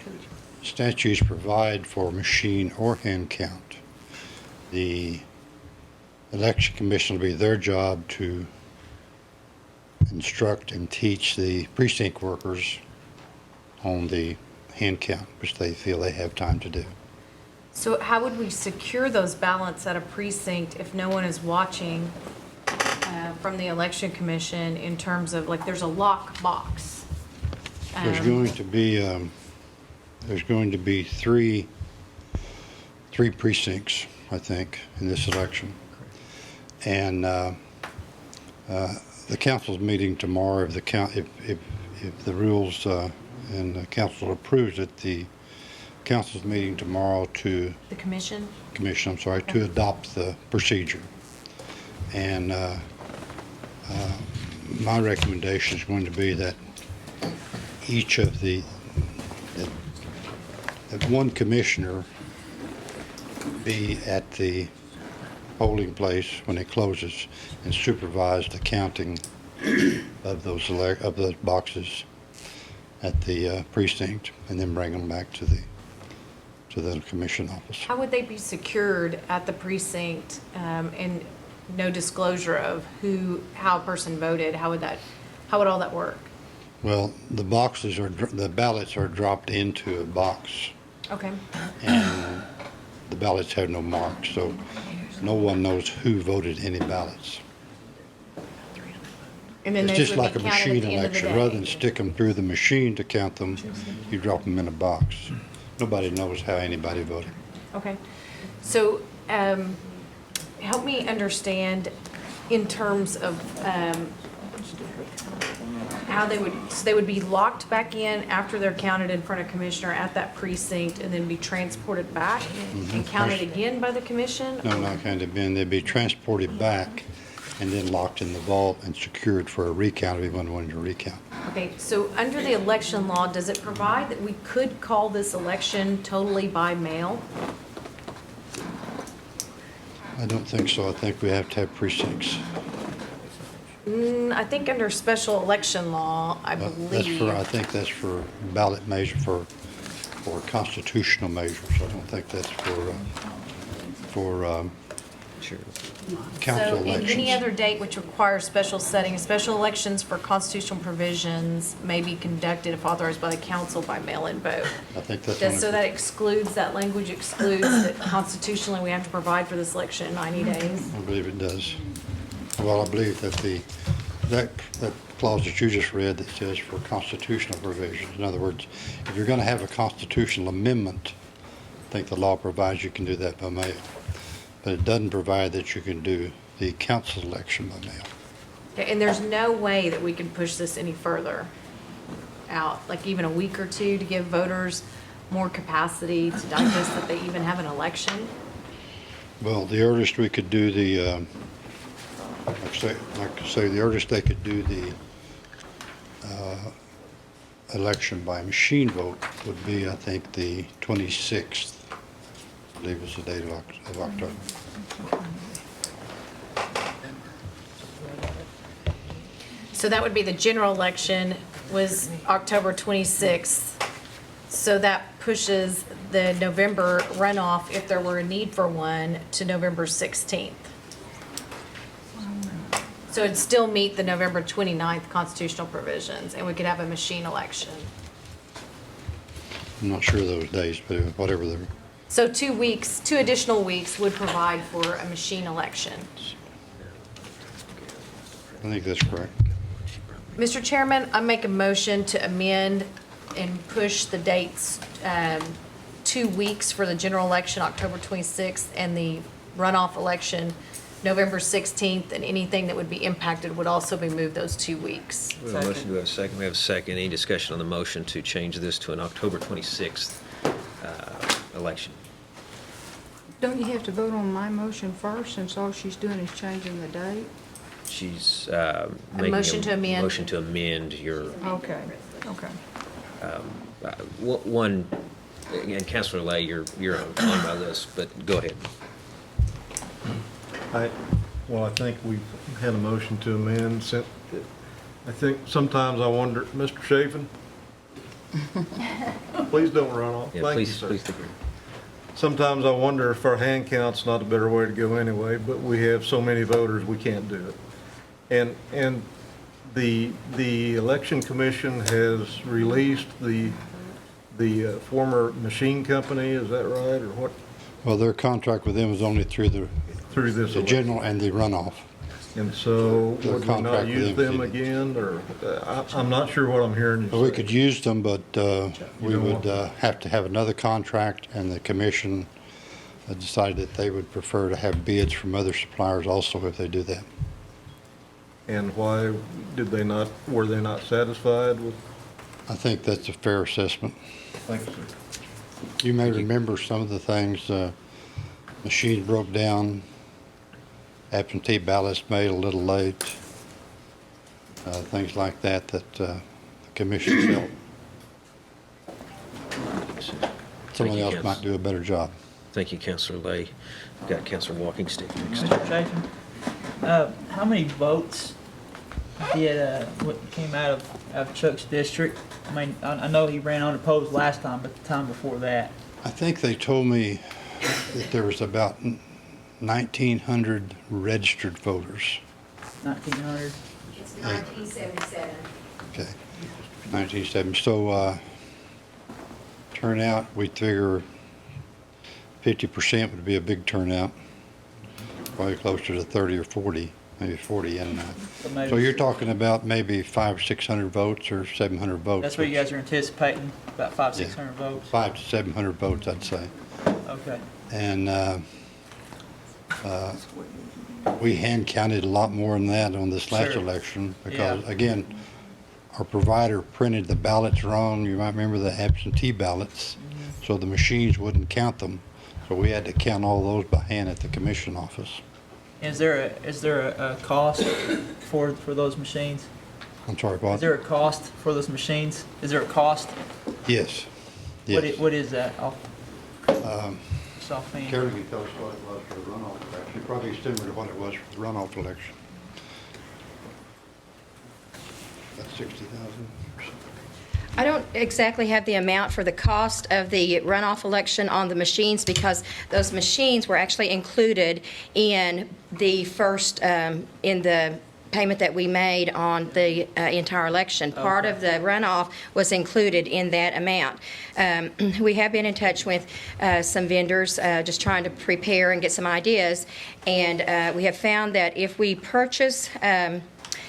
statutes provide for machine or hand count. The Election Commission will be their job to instruct and teach the precinct workers on the hand count, which they feel they have time to do. So how would we secure those ballots at a precinct if no one is watching from the Election Commission in terms of, like, there's a lock box? There's going to be three precincts, I think, in this election. And the council's meeting tomorrow. If the rules and the council approves it, the council's meeting tomorrow to The commission? to adopt the procedure. And my recommendation is going to be that each of that one commissioner be at the polling place when it closes and supervise the counting of those boxes at the precinct, and then bring them back to the commission office. How would they be secured at the precinct and no disclosure of how a person voted? How would all that work? Well, the ballots are dropped into a box. Okay. And the ballots have no marks, so no one knows who voted any ballots. And then It's those just would like be a counted at machine the end of the election. day. Rather than stick them through the machine to count them, you drop them in a box. Nobody knows how anybody voted. Okay. So help me understand in terms of how they would be locked back in after they're counted in front of commissioner at that precinct and then be transported back and counted again by the commission? No, not kind of been. They'd be transported back and then locked in the vault and secured for a recount if anyone wanted to recount. Okay, so under the election law, does it provide that we could call this election totally by mail? I don't think so. I think we have to have precincts. I think under special election law, I believe. I think that's for ballot measure for for constitutional measures. I don't think that's for Sure. council So in elections. any other date which requires special settings, special elections for constitutional provisions may be conducted if authorized by the council by mail-in vote. I think that's So that excludes, that language excludes that constitutionally we have to provide for this election in 90 days? I believe it does. Well, I believe that that clause that you just read that says for constitutional provisions. In other words, if you're going to have a constitutional amendment, I think the law provides you can do that by mail. But it doesn't provide that you can do the council election by mail. Okay, and there's no way that we can push this any further out, like even a week or two, to give voters more capacity to digest that they even have an election? Well, the earliest we could do the, like I say, the earliest they could do the election by machine vote would be, I think, the 26th. I believe was the date of October. So that would be the general election was October 26th. So that pushes the November runoff, if there were a need for one, to November 16th. So it'd still meet the November 29th constitutional provisions, and we could have a machine election. I'm not sure of those days, but whatever they're. So 2 weeks, 2 additional weeks would provide for a machine election. I think that's correct. Mr. Chairman, I make a motion to amend and push the dates 2 weeks for the general election, October 26th, and the runoff election, November 16th, and anything that would be impacted would also be moved those 2 weeks. We have a motion, do we have a second? We have a second. Any discussion on the motion to change this to an October 26th election? Don't you have to vote on my motion first, since all she's doing is changing the date? She's making motion to amend. motion to amend your, Okay, okay. one, and Councilor Lay, you're on my list, but go ahead. I think we've had a motion to amend. I think sometimes I wonder, Mr. Chafin, please don't run off. Yeah, Thank you, please, sir. please take your. Sometimes I wonder if our hand count's not a better way to go anyway, but we have so many voters, we can't do it. And the election commission has released the former machine company, is that right, or what? Well, their contract with them is only through Through this the election. general and the runoff. And so Their would we contract not with use them them again, or, I'm not sure what I'm hearing you Well, we say. could use them, but we don't would want- have to have another contract, and the commission decided that they would prefer to have bids from other suppliers also if they do that. And why were they not satisfied with? I think that's a fair assessment. Thank you, sir. You may remember some of the things, machines broke down, absentee ballots made a little late, things like that the commission felt someone else might do a better job. Thank you, Councilor Lay. We've got Councilor Walking Stick next. Mr. Chafin, how many votes did what came out of Chuck's district? I mean, I know he ran unopposed last time, but the time before that. I think they told me that there was about 1,900 registered voters. 1900. It's 1977. Okay, 1970. So turnout, we figure 50% would be a big turnout, probably closer to 30 or 40, maybe 40. And so you're talking about maybe 500 or 600 votes or 700 votes. That's what you guys are anticipating, about 500-600 votes? 500 to 700 votes, I'd say. Okay. And we hand counted a lot more than that on this last Sure. election because, Yeah. again, our provider printed the ballots wrong. You might remember the absentee ballots, so the machines wouldn't count them. So we had to count all those by hand at the commission office. Is there a cost for those machines? I'm sorry, what? Is there a cost for those machines? Is there a cost? Yes. Yes. What is that? Just offhand. Carrie can tell us what it was for the runoff election. Probably similar to what it was for the runoff election. About 60,000. I don't exactly have the amount for the cost of the runoff election on the machines because those machines were actually included in the first, in the payment that we made on the entire election. Part of the runoff was included in that amount. We have been in touch with some vendors, just trying to prepare and get some ideas, and we have found that if we purchase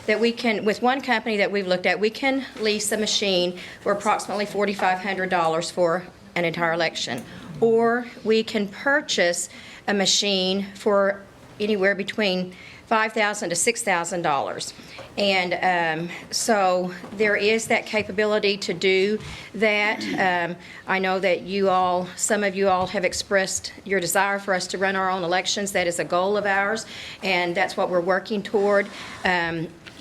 that we can, with one company that we've looked at, we can lease a machine for approximately $4,500 for an entire election. Or we can purchase a machine for anywhere between $5,000 to $6,000. And so there is that capability to do that. I know that you all, some of you all have expressed your desire for us to run our own elections. That is a goal of ours, and that's what we're working toward.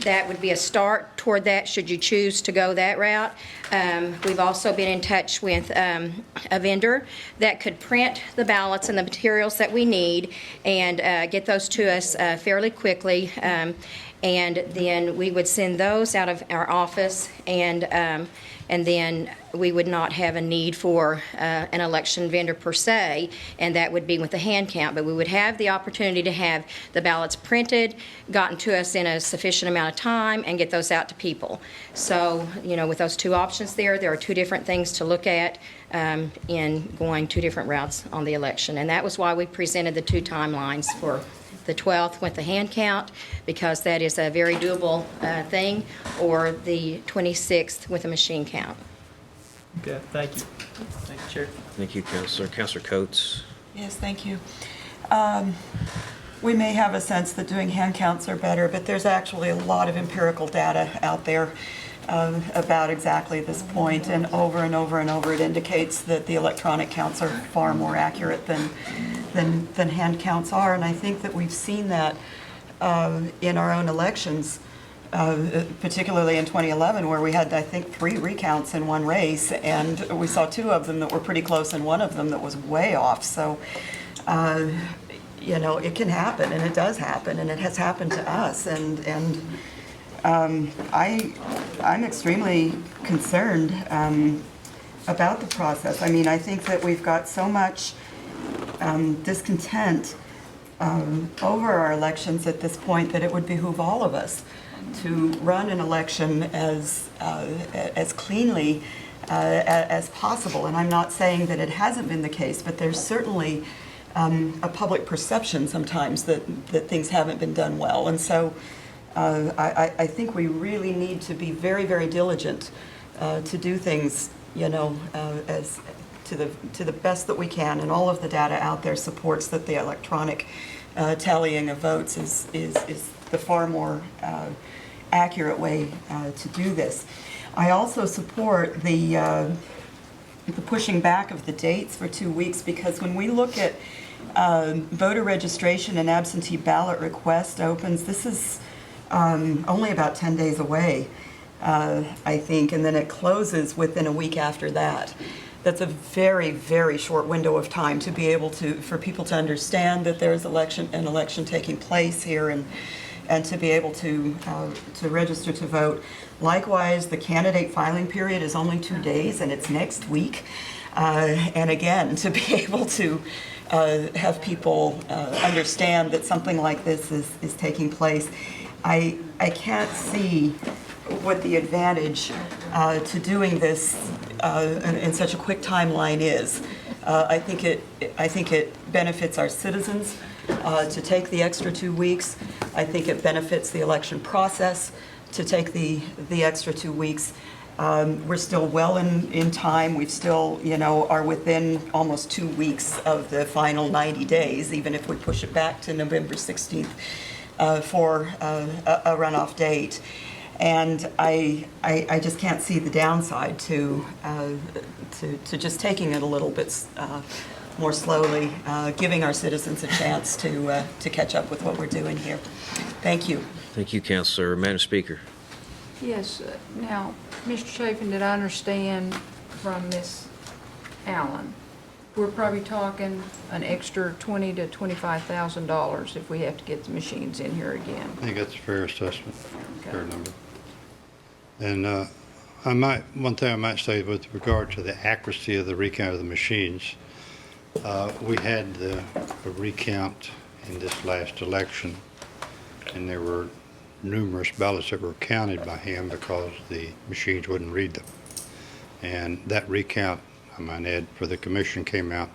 That would be a start toward that, should you choose to go that route. We've also been in touch with a vendor that could print the ballots and the materials that we need and get those to us fairly quickly. And then we would send those out of our office, and then we would not have a need for an election vendor per se, and that would be with the hand count. But we would have the opportunity to have the ballots printed, gotten to us in a sufficient amount of time, and get those out to people. So, you know, with those two options there are two different things to look at in going two different routes on the election. And that was why we presented the two timelines for the 12th with the hand count, because that is a very doable thing, or the 26th with a machine count. Okay, thank you. Thank you, Chair. Thank you, Counselor. Counselor Coates. Yes, thank you. We may have a sense that doing hand counts are better, but there's actually a lot of empirical data out there about exactly this point, and over and over and over it indicates that the electronic counts are far more accurate than hand counts are, and I think that we've seen that in our own elections, particularly in 2011, where we had, I think, 3 recounts in one race, and we saw 2 of them that were pretty close and one of them that was way off. So, you know, it can happen, and it does happen, and it has happened to us, and I'm extremely concerned about the process. I mean, I think that we've got so much discontent over our elections at this point that it would behoove all of us to run an election as cleanly as possible. And I'm not saying that it hasn't been the case, but there's certainly a public perception sometimes that things haven't been done well. And so I think we really need to be very, very diligent to do things, you know, as to the best that we can, and all of the data out there supports that the electronic tallying of votes is the far more accurate way to do this. I also support the pushing back of the dates for 2 weeks, because when we look at voter registration and absentee ballot request opens, this is only about 10 days away, I think, and then it closes within a week after that. That's a very, very short window of time to be able to, for people to understand that there's an election taking place here, and to be able to register to vote. Likewise, the candidate filing period is only 2 days, and it's next week. And again, to be able to have people understand that something like this is taking place, I can't see what the advantage to doing this in such a quick timeline is. I think it benefits our citizens to take the extra 2 weeks. I think it benefits the election process to take the extra 2 weeks. We're still well in time. We still, you know, are within almost 2 weeks of the final 90 days, even if we push it back to November 16th for a runoff date. And I just can't see the downside to just taking it a little bit more slowly, giving our citizens a chance to catch up with what we're doing here. Thank you. Thank you, Counselor. Madam Speaker. Yes, now, Mr. Chafin, did I understand from Ms. Allen, we're probably talking an extra $20,000 to $25,000 if we have to get the machines in here again? I think that's a fair assessment, fair number. And One thing I might say with regard to the accuracy of the recount of the machines, we had a recount in this last election, and there were numerous ballots that were counted by him because the machines wouldn't read them. And that recount, I might add, for the commission came out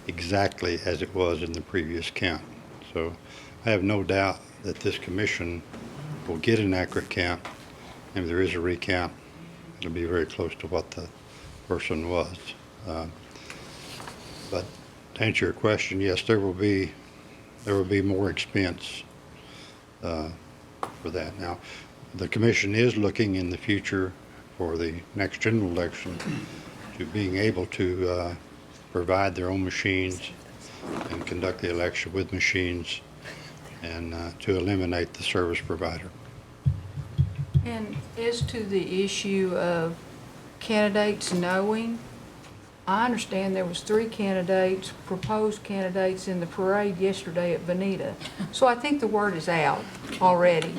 exactly as it was in the previous count. So I have no doubt that this commission will get an accurate count, and if there is a recount, it'll be very close to what the person was. But to answer your question, yes, there will be more expense for that. Now, the commission is looking in the future for the next general election to being able to provide their own machines and conduct the election with machines, and to eliminate the service provider. And as to the issue of candidates knowing, I understand there was 3 candidates, proposed candidates in the parade yesterday at Bonita. So I think the word is out already.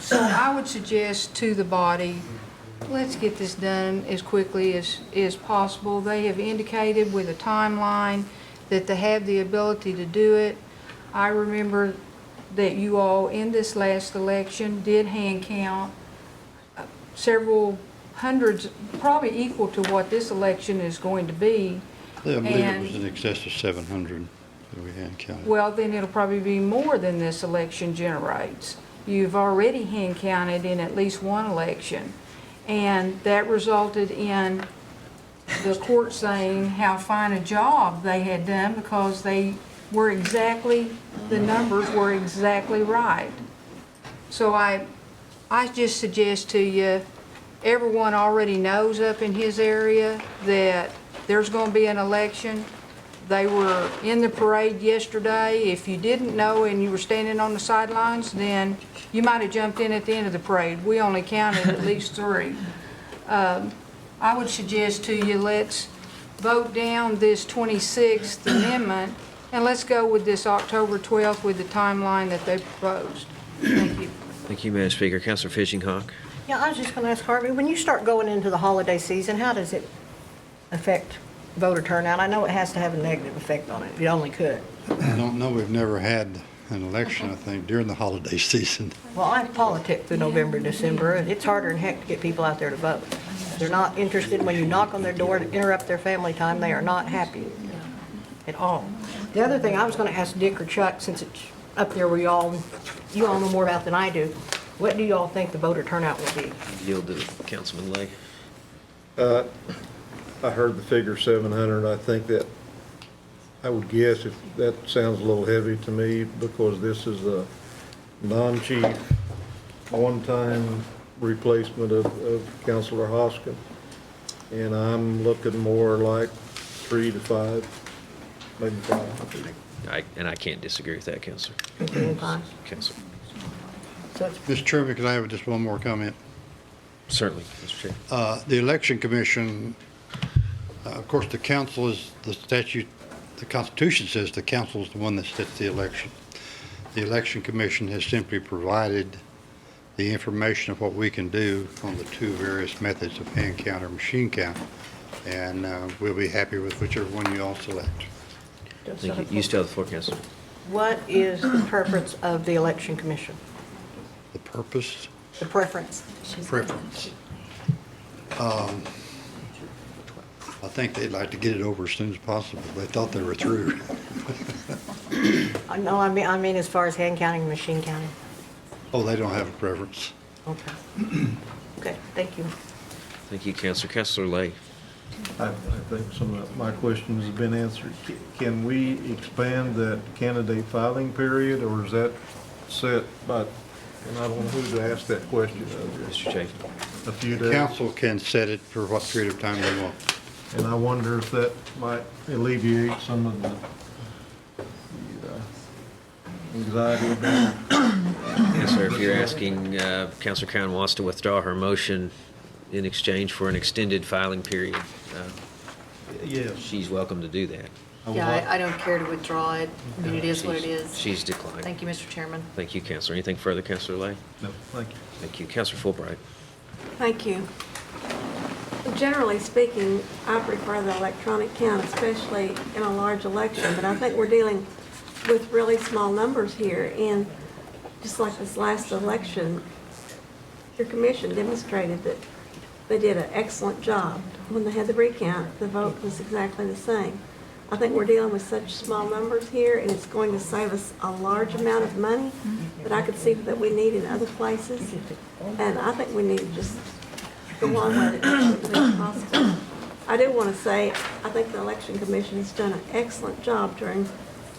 So I would suggest to the body, let's get this done as quickly as possible. They have indicated with a timeline that they have the ability to do it. I remember that you all in this last election did hand count several hundreds, probably equal to what this election is going to be. I believe it was in excess of 700 that we had counted. Well, then it'll probably be more than this election generates. You've already hand counted in at least one election, and that resulted in the court saying how fine a job they had done because they were exactly, the numbers were exactly right. So I just suggest to you, everyone already knows up in his area that there's going to be an election. They were in the parade yesterday. If you didn't know and you were standing on the sidelines, then you might have jumped in at the end of the parade. We only counted at least 3. I would suggest to you, let's vote down this 26th amendment, and let's go with this October 12th with the timeline that they proposed. Thank you. Thank you, Madam Speaker. Councilor Fishing Hawk. Yeah, I was just going to ask Harvey, when you start going into the holiday season, how does it affect voter turnout? I know it has to have a negative effect on it. It only could. I don't know, we've never had an election, I think, during the holiday season. Well, I politic through November, December, and it's harder than heck to get people out there to vote. They're not interested. When you knock on their door to interrupt their family time, they are not happy at all. The other thing I was going to ask Dick or Chuck, since it's up there where you all know more about than I do, what do you all think the voter turnout will be? Yield to Councilman Lay. I heard the figure 700. I think that, I would guess, if that sounds a little heavy to me, because this is a non-chief, one-time replacement of Councilor Hoskin. And I'm looking more like 3 to 5, maybe 5. I can't disagree with that, Councilor. Councilor. Mr. Chairman, can I have just one more comment? Certainly, Mr. Chair. The Election Commission, of course, the council is the statute, the Constitution says the council is the one that sets the election. The Election Commission has simply provided the information of what we can do on the 2 various methods of hand count or machine count, and we'll be happy with whichever one you all select. Thank you. You still have the floor, Councilor. What is the preference of the Election Commission? The purpose? The preference. Preference. I think they'd like to get it over as soon as possible. They thought they were through. No, I mean as far as hand counting and machine counting. Oh, they don't have a preference. Okay. Okay, thank you. Thank you, Councilor. Councilor Lay. I think some of my questions have been answered. Can we expand that candidate filing period, or is that set by, and I don't know who to ask that question of. Mr. Chafin. A few days? Council can set it for what period of time they want. And I wonder if that might alleviate some of the anxiety about. Yes, sir. If you're asking, Councilor Crown wants to withdraw her motion in exchange for an extended filing period, Yes. she's welcome to do that. Yeah, I don't care to withdraw it. I mean, it is what it is. She's declined. Thank you, Mr. Chairman. Thank you, Counselor. Anything further, Counselor Lay? No, thank you. Thank you. Counselor Fulbright. Thank you. Generally speaking, I prefer the electronic count, especially in a large election, but I think we're dealing with really small numbers here. And just like this last election, your commission demonstrated that they did an excellent job. When they had the recount, the vote was exactly the same. I think we're dealing with such small numbers here, and it's going to save us a large amount of money that I could see that we need in other places. And I think we need to just go on with it as quickly as possible. I do want to say, I think the Election Commission has done an excellent job during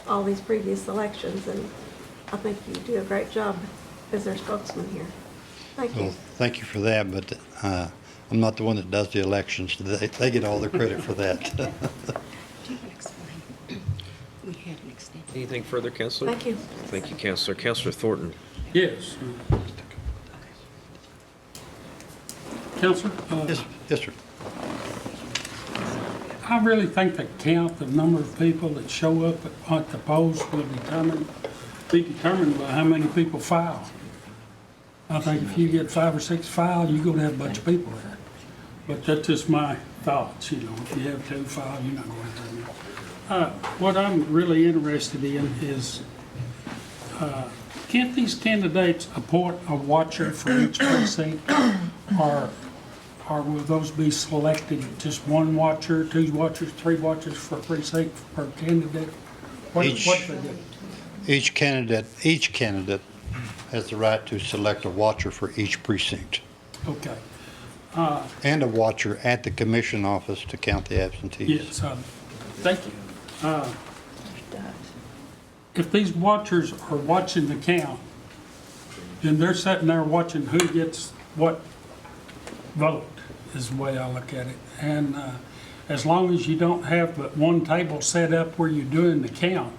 all these previous elections, and I think you do a great job as their spokesman here. Thank you. Well, thank you for that, but I'm not the one that does the elections. They get all the credit for that. Anything further, Counselor? Thank you. Thank you, Counselor. Counselor Thornton. Yes. Counselor? Yes, sir. I really think the count, the number of people that show up at the polls will be determined by how many people file. I think if you get 5 or 6 filed, you're going to have a bunch of people there. But that's just my thoughts, you know. If you have 2 filed, you're not going to have enough. What I'm really interested in is, can't these candidates appoint a watcher for each precinct? Or will those be selected, just 1 watcher, 2 watchers, 3 watchers for a precinct per candidate? What do they do? Each candidate has the right to select a watcher for each precinct. Okay. And a watcher at the commission office to count the absentees. Yes, thank you. If these watchers are watching the count, then they're sitting there watching who gets what vote, is the way I look at it. And as long as you don't have but 1 table set up where you're doing the count,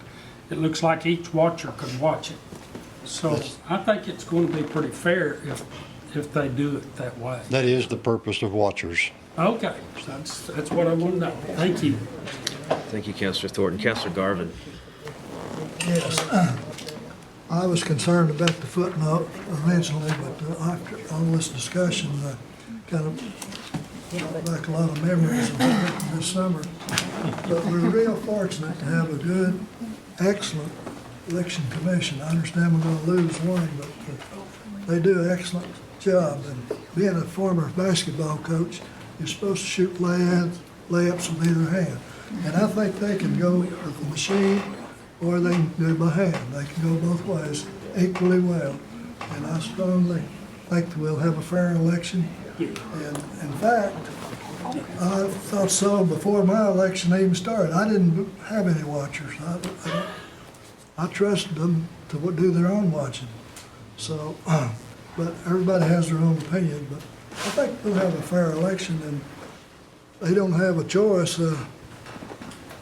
it looks like each watcher could watch it. So I think it's going to be pretty fair if they do it that way. That is the purpose of watchers. Okay, that's what I want to know. Thank you. Thank you, Counselor Thornton. Counselor Garvin. Yes, I was concerned about the footnote originally, but after all this discussion, kind of brought back a lot of memories of what happened this summer. But we're real fortunate to have a good, excellent election commission. I understand we're going to lose one, but they do an excellent job. And being a former basketball coach, you're supposed to shoot layups with either hand. And I think they can go with the machine or they can do it by hand. They can go both ways equally well. And I strongly think that we'll have a fair election. And in fact, I thought so before my election even started. I didn't have any watchers. I trusted them to do their own watching. So, but everybody has their own opinion. But I think we'll have a fair election, and they don't have a choice,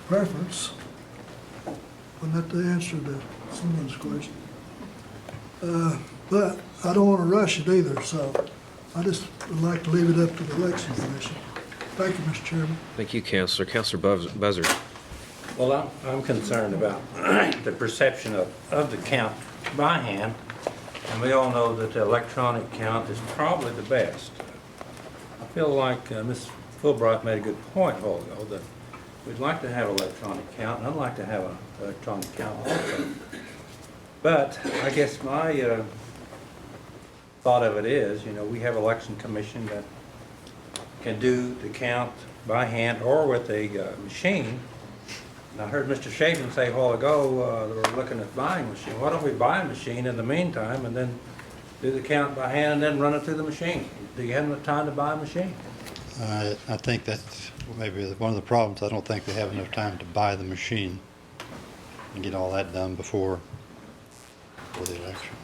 preference. Wasn't that the answer to someone's question? But I don't want to rush it either, so I just would like to leave it up to the election commission. Thank you, Mr. Chairman. Thank you, Counselor. Counselor Buzzard. Well, I'm concerned about the perception of the count by hand, and we all know that the electronic count is probably the best. I feel like Ms. Fulbright made a good point a while ago that we'd like to have electronic count, and I'd like to have an electronic count also. But I guess my thought of it is, you know, we have election commission that can do the count by hand or with a machine. And I heard Mr. Chapin say a while ago that we're looking at buying a machine. Why don't we buy a machine in the meantime and then do the count by hand and then run it through the machine? Do you have enough time to buy a machine? I think that's maybe one of the problems. I don't think they have enough time to buy the machine and get all that done before the election.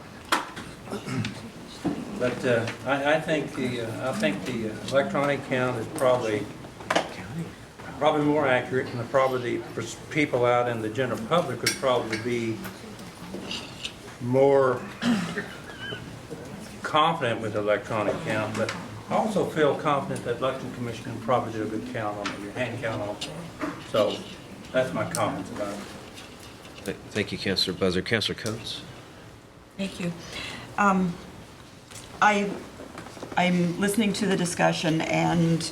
But I think the electronic count is probably more accurate, and probably the people out in the general public would probably be more confident with the electronic count. But I also feel confident that election commission can probably do a good count on it, your hand count also. So That's my comments about it. Thank you, Councilor Buzzer. Councilor Coates? Thank you. I'm listening to the discussion, and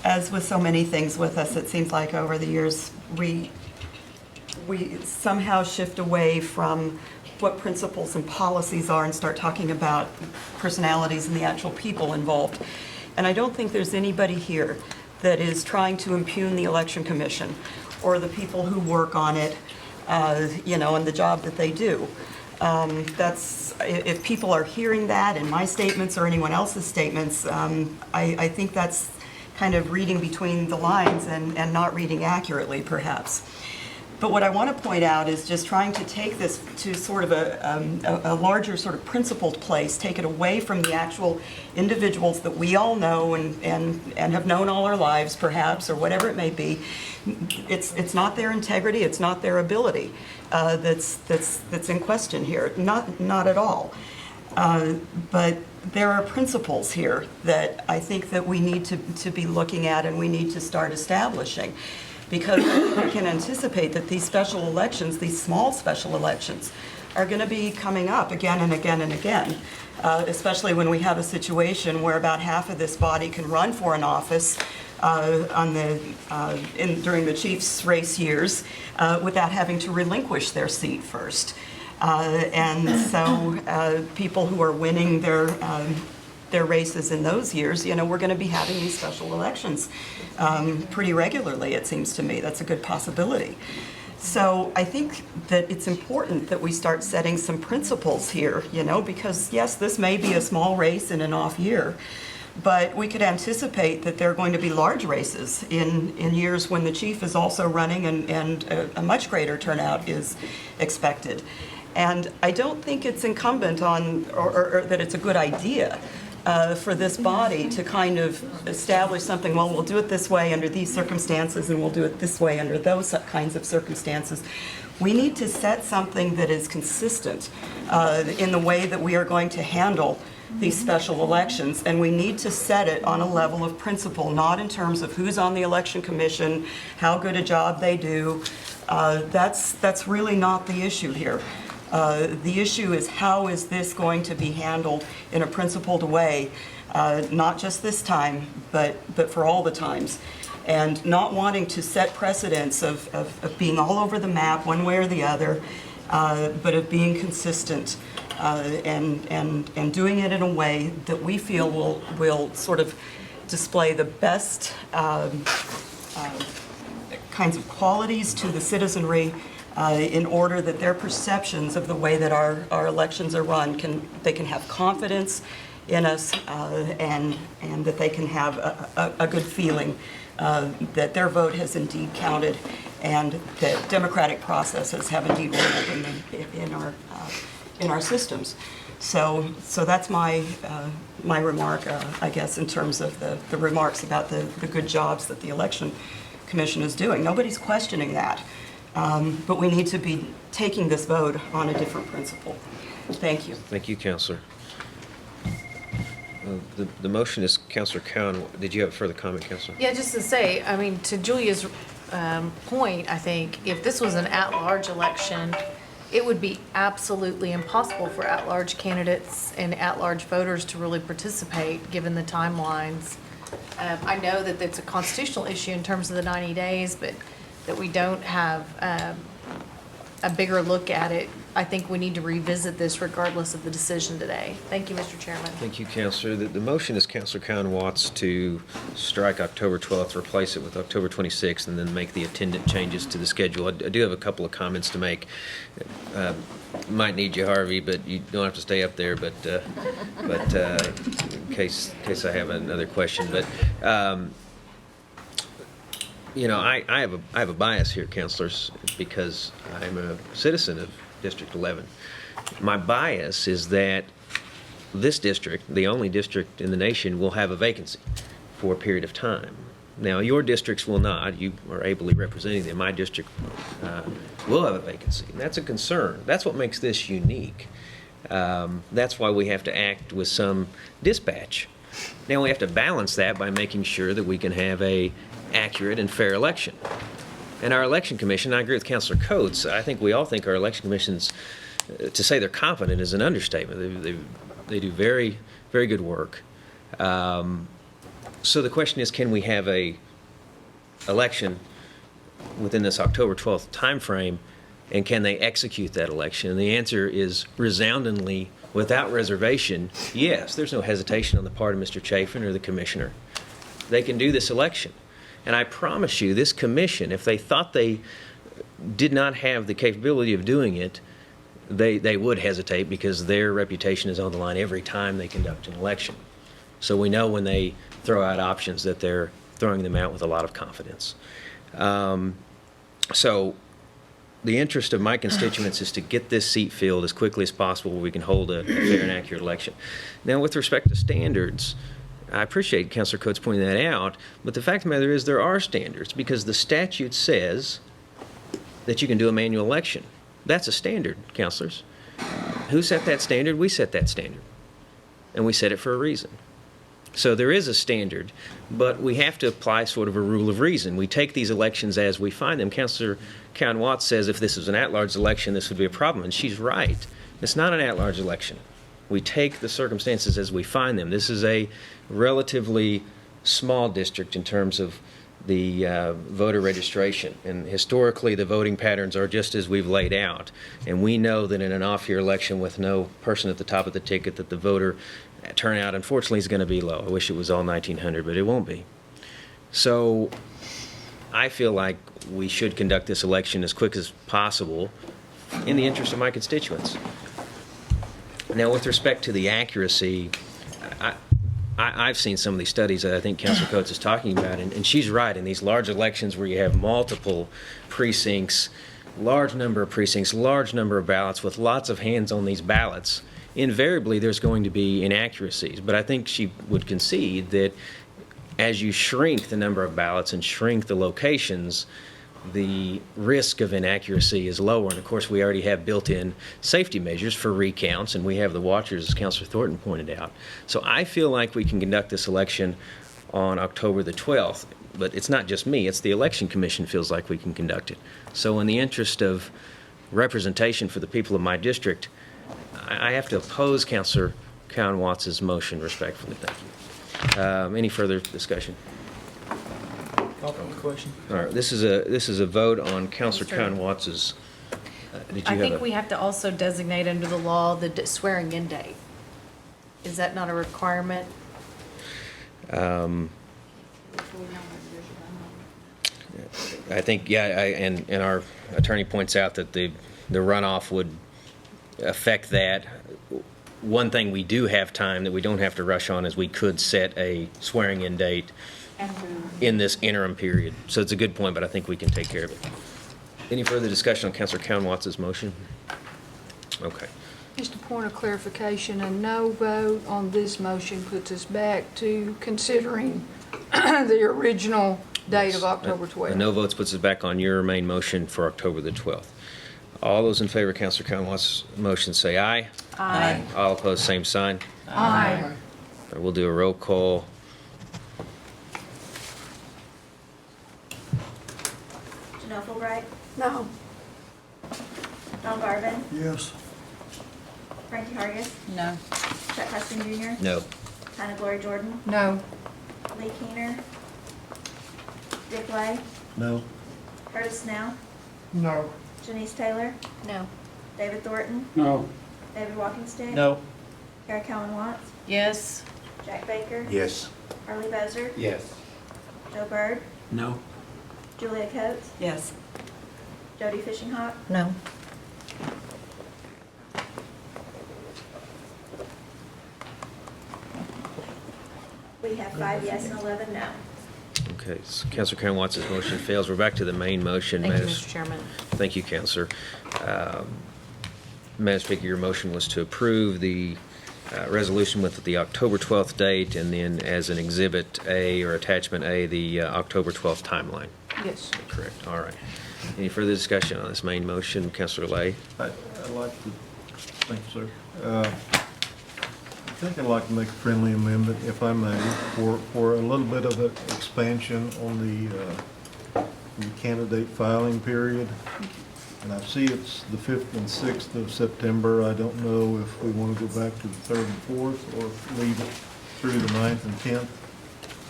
as with so many things with us, it seems like over the years, we somehow shift away from what principles and policies are and start talking about personalities and the actual people involved. And I don't think there's anybody here that is trying to impugn the Election Commission or the people who work on it, and the job that they do. If people are hearing that in my statements or anyone else's statements, I think that's kind of reading between the lines and not reading accurately, perhaps. But what I want to point out is just trying to take this to sort of a larger sort of principled place, take it away from the actual individuals that we all know and have known all our lives, perhaps, or whatever it may be. It's not their integrity, it's not their ability that's in question here, not at all. But there are principles here that I think that we need to be looking at and we need to start establishing. Because we can anticipate that these special elections, these small special elections, are going to be coming up again and again and again, especially when we have a situation where about half of this body can run for an office during the Chiefs race years without having to relinquish their seat first. And so people who are winning their races in those years, we're going to be having these special elections pretty regularly, it seems to me. That's a good possibility. So I think that it's important that we start setting some principles here, because yes, this may be a small race in an off year, but we could anticipate that there are going to be large races in years when the chief is also running and a much greater turnout is expected. And I don't think it's incumbent on, or that it's a good idea for this body to kind of establish something, well, we'll do it this way under these circumstances and we'll do it this way under those kinds of circumstances. We need to set something that is consistent in the way that we are going to handle these special elections, and we need to set it on a level of principle, not in terms of who's on the election commission, how good a job they do. That's really not the issue here. The issue is how is this going to be handled in a principled way, not just this time, but for all the times. And not wanting to set precedents of being all over the map one way or the other, but of being consistent and doing it in a way that we feel will sort of display the best kinds of qualities to the citizenry in order that their perceptions of the way that our elections are run they can have confidence in us and that they can have a good feeling that their vote has indeed counted and that democratic processes have indeed ruled in our systems. So that's my remark, I guess, in terms of the remarks about the good jobs that the Election Commission is doing. Nobody's questioning that. But we need to be taking this vote on a different principle. Thank you. Thank you, Councilor. The motion is Councilor Cowan. Did you have a further comment, Councilor? Yeah, just to say, I mean, to Julia's point, I think if this was an at-large election, it would be absolutely impossible for at-large candidates and at-large voters to really participate, given the timelines. I know that it's a constitutional issue in terms of the 90 days, but that we don't have a bigger look at it. I think we need to revisit this regardless of the decision today. Thank you, Mr. Chairman. Thank you, Councilor. The motion is Councilor Cowan Watts to strike October 12th, replace it with October 26th, and then make the attendant changes to the schedule. I do have a couple of comments to make. Might need you, Harvey, but you don't have to stay up there. But in case I have another question, but. I have a bias here, councilors, because I'm a citizen of District 11. My bias is that this district, the only district in the nation, will have a vacancy for a period of time. Now, your districts will not. You are ably representing them. My district will have a vacancy, and that's a concern. That's what makes this unique. That's why we have to act with some dispatch. Now, we have to balance that by making sure that we can have a accurate and fair election. And our election commission, I agree with Councilor Coates, I think we all think our election commissions, to say they're competent is an understatement. They do very, very good work. So the question is, can we have a election within this October 12th timeframe, and can they execute that election? And the answer is resoundingly, without reservation, yes. There's no hesitation on the part of Mr. Chafin or the commissioner. They can do this election. And I promise you, this commission, if they thought they did not have the capability of doing it, they would hesitate, because their reputation is on the line every time they conduct an election. So we know when they throw out options that they're throwing them out with a lot of confidence. So the interest of my constituents is to get this seat filled as quickly as possible where we can hold a fair and accurate election. Now, with respect to standards, I appreciate Councilor Coates pointing that out, but the fact of the matter is there are standards, because the statute says that you can do a manual election. That's a standard, councilors. Who set that standard? We set that standard. And we set it for a reason. So there is a standard, but we have to apply sort of a rule of reason. We take these elections as we find them. Councilor Cowan-Watts says if this was an at-large election, this would be a problem, and she's right. It's not an at-large election. We take the circumstances as we find them. This is a relatively small district in terms of the voter registration. And historically, the voting patterns are just as we've laid out. And we know that in an off-year election with no person at the top of the ticket, that the voter turnout, unfortunately, is going to be low. I wish it was all 1,900, but it won't be. So I feel like we should conduct this election as quick as possible in the interest of my constituents. Now, with respect to the accuracy, I've seen some of these studies that I think Councilor Coates is talking about, and she's right. In these large elections where you have multiple precincts, large number of precincts, large number of ballots with lots of hands on these ballots, invariably there's going to be inaccuracies. But I think she would concede that as you shrink the number of ballots and shrink the locations, the risk of inaccuracy is lower. And of course, we already have built-in safety measures for recounts, and we have the watchers, as Councilor Thornton pointed out. So I feel like we can conduct this election on October the 12th. But it's not just me, it's the Election Commission feels like we can conduct it. So in the interest of representation for the people of my district, I have to oppose Councilor Cowan-Watts' motion respectfully. Thank you. Any further discussion? Question. All right, this is a vote on Councilor Cowan-Watts'. I think we have to also designate under the law the swearing-in date. Is that not a requirement? I think, yeah, and our attorney points out that the runoff would affect that. One thing we do have time that we don't have to rush on is we could set a swearing-in date in this interim period. So it's a good point, but I think we can take care of it. Any further discussion on Councilor Cowan-Watts' motion? Okay. Just a point of clarification, a no vote on this motion puts us back to considering the original date of October 12th. A no votes puts us back on your main motion for October the 12th. All those in favor of Councilor Cowan-Watts' motion say aye. Aye. All opposed, same sign. Aye. We'll do a roll call. Janelle Fulbright, No. Don Garvin, Yes. Frankie Hargis, No. Chuck Hoskin Jr., No. Hannah Glory Jordan, No. Lee Keener, Dick Lay, No. Curtis Snell, No. Janice Taylor, No. David Thornton, No. David Walkingstick, No. Kara Cowan-Watts, Yes. Jack Baker, Yes. Harley Bozer, Yes. Joe Byrd, No. Julia Coates, Yes. Jody Fishinghawk, No. we have 5 yes and 11 no. Okay, so Councilor Cowan-Watts' motion fails. We're back to the main motion. Thank you, Madam- Mr. Chairman. Thank you, Councilor. Madam Speaker, your motion was to approve the resolution with the October 12th date, and then as an Exhibit A or Attachment A, the October 12th timeline. Yes. Correct. All right. Any further discussion on this main motion? Councilor Lay? I'd like to, thank you, sir. I think I'd like to make a friendly amendment, if I may, for a little bit of an expansion on the the candidate filing period. And I see it's the 5th and 6th of September. I don't know if we want to go back to the 3rd and 4th or leave it through the 9th and 10th.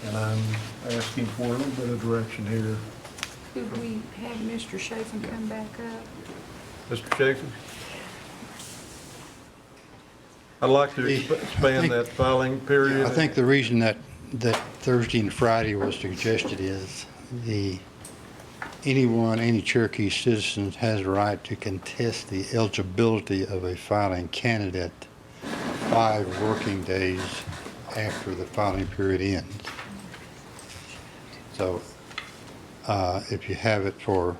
And I'm asking for a little bit of direction here. Could we have Mr. Chafin come back up? Mr. Chafin? I'd like to expand that filing period. I think the reason that Thursday and Friday was suggested is any Cherokee citizen has a right to contest the eligibility of a filing candidate 5 working days after the filing period ends. So if you have it for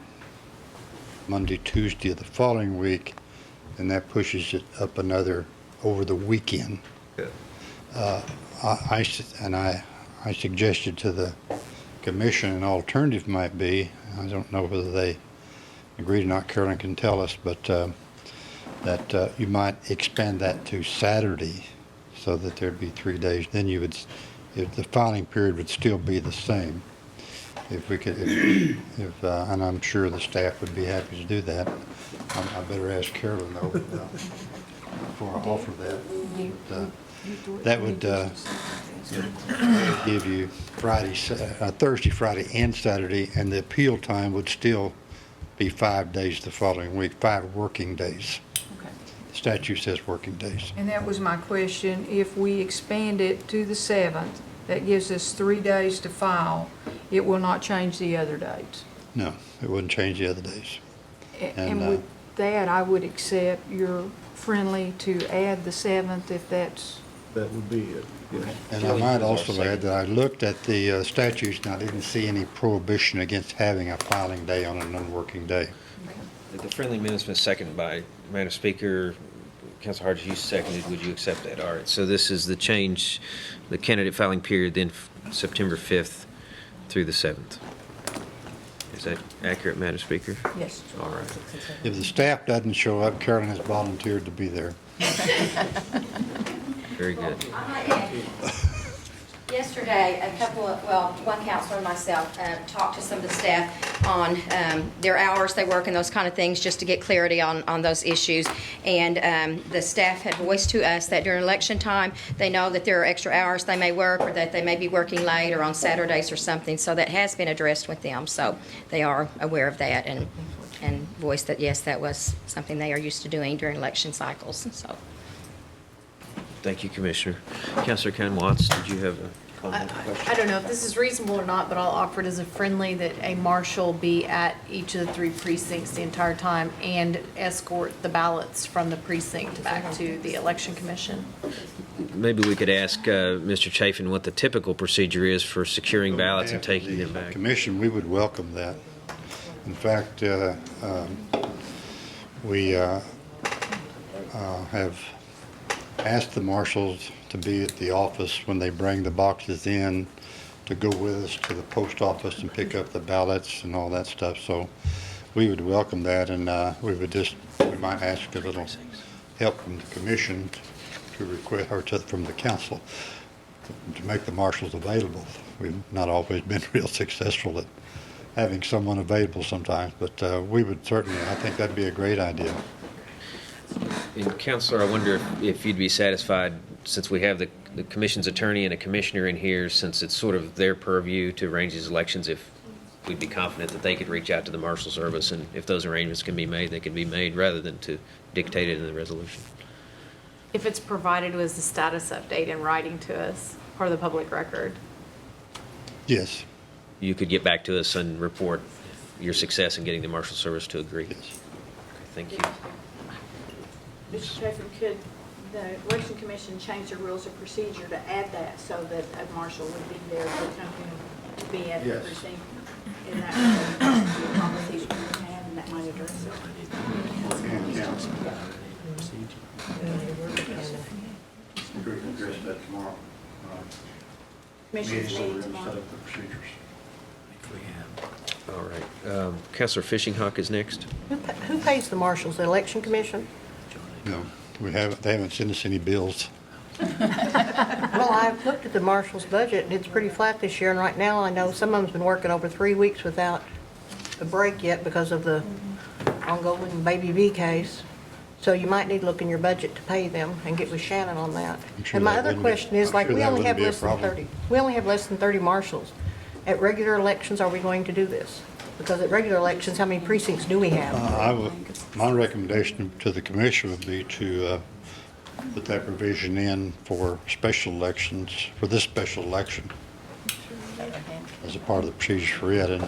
Monday, Tuesday of the following week, then that pushes it up another over the weekend. I suggested to the commission an alternative might be, I don't know whether they agree or not, Carolyn can tell us, but that you might expand that to Saturday so that there'd be 3 days. Then you would, if the filing period would still be the same. If we could, and I'm sure the staff would be happy to do that. I better ask Carolyn though, before I offer that. That would give you Thursday, Friday, and Saturday, and the appeal time would still be 5 days the following week, 5 working days. Okay. The statute says working days. And that was my question. If we expand it to the 7th, that gives us 3 days to file. It will not change the other dates. No, it wouldn't change the other days. And with that, I would accept you're friendly to add the 7th if that's... That would be it, yes. And I might also add that I looked at the statutes and I didn't see any prohibition against having a filing day on an unworking day. The friendly amendment's been seconded by Madam Speaker. Councilor Hodges, you seconded. Would you accept that? All right. So this is the change, the candidate filing period, then September 5th through the 7th. Is that accurate, Madam Speaker? Yes. All right. If the staff doesn't show up, Carolyn has volunteered to be there. Very good. Yesterday, one counselor and myself talked to some of the staff on their hours they work and those kind of things, just to get clarity on those issues. And the staff had voiced to us that during election time, they know that there are extra hours they may work, or that they may be working late or on Saturdays or something. So that has been addressed with them. So they are aware of that and voiced that, yes, that was something they are used to doing during election cycles. So. Thank you, Commissioner. Councilor Ken Watts, did you have a comment or question? I don't know if this is reasonable or not, but I'll offer it as a friendly that a marshal be at each of the 3 precincts the entire time and escort the ballots from the precinct back to the Election Commission. Maybe we could ask Mr. Chafin what the typical procedure is for securing ballots and taking them back. Commission, we would welcome that. In fact, we have asked the marshals to be at the office when they bring the boxes in, to go with us to the post office and pick up the ballots and all that stuff. So we would welcome that, and we might ask a little help from the commission to request, or from the council, to make the marshals available. We've not always been real successful at having someone available sometimes, but we would certainly, I think that'd be a great idea. And Counselor, I wonder if you'd be satisfied, since we have the commission's attorney and a commissioner in here, since it's sort of their purview to arrange these elections, if we'd be confident that they could reach out to the Marshal Service, and if those arrangements can be made, they can be made, rather than to dictate it in the resolution. If it's provided as the status update in writing to us, part of the public record. Yes. You could get back to us and report your success in getting the Marshal Service to agree. Yes. Okay, thank you. Mr. Chafin, could the Election Commission change their rules of procedure to add that so that a marshal would be there for company to be at the Yes. precinct? And that would be a conversation we can have, and that might address it. We can address that tomorrow. Commissioners meeting tomorrow. All right. Counselor Fishinghawk is next. Who pays the marshals, the Election Commission? No, they haven't sent us any bills. Well, I've looked at the marshal's budget, and it's pretty flat this year, and right now I know some of them's been working over 3 weeks without a break yet because of the ongoing Baby V case. So you might need to look in your budget to pay them and get with Shannon on that. I'm sure And my that other wouldn't be- question is, I'm like, sure we that only wouldn't have be a less than problem. 30. We only have less than 30 marshals. At regular elections, are we going to do this? Because at regular elections, how many precincts do we have? My recommendation to the commission would be to put that provision in for special elections, for this special election, as a part of the procedures for it. And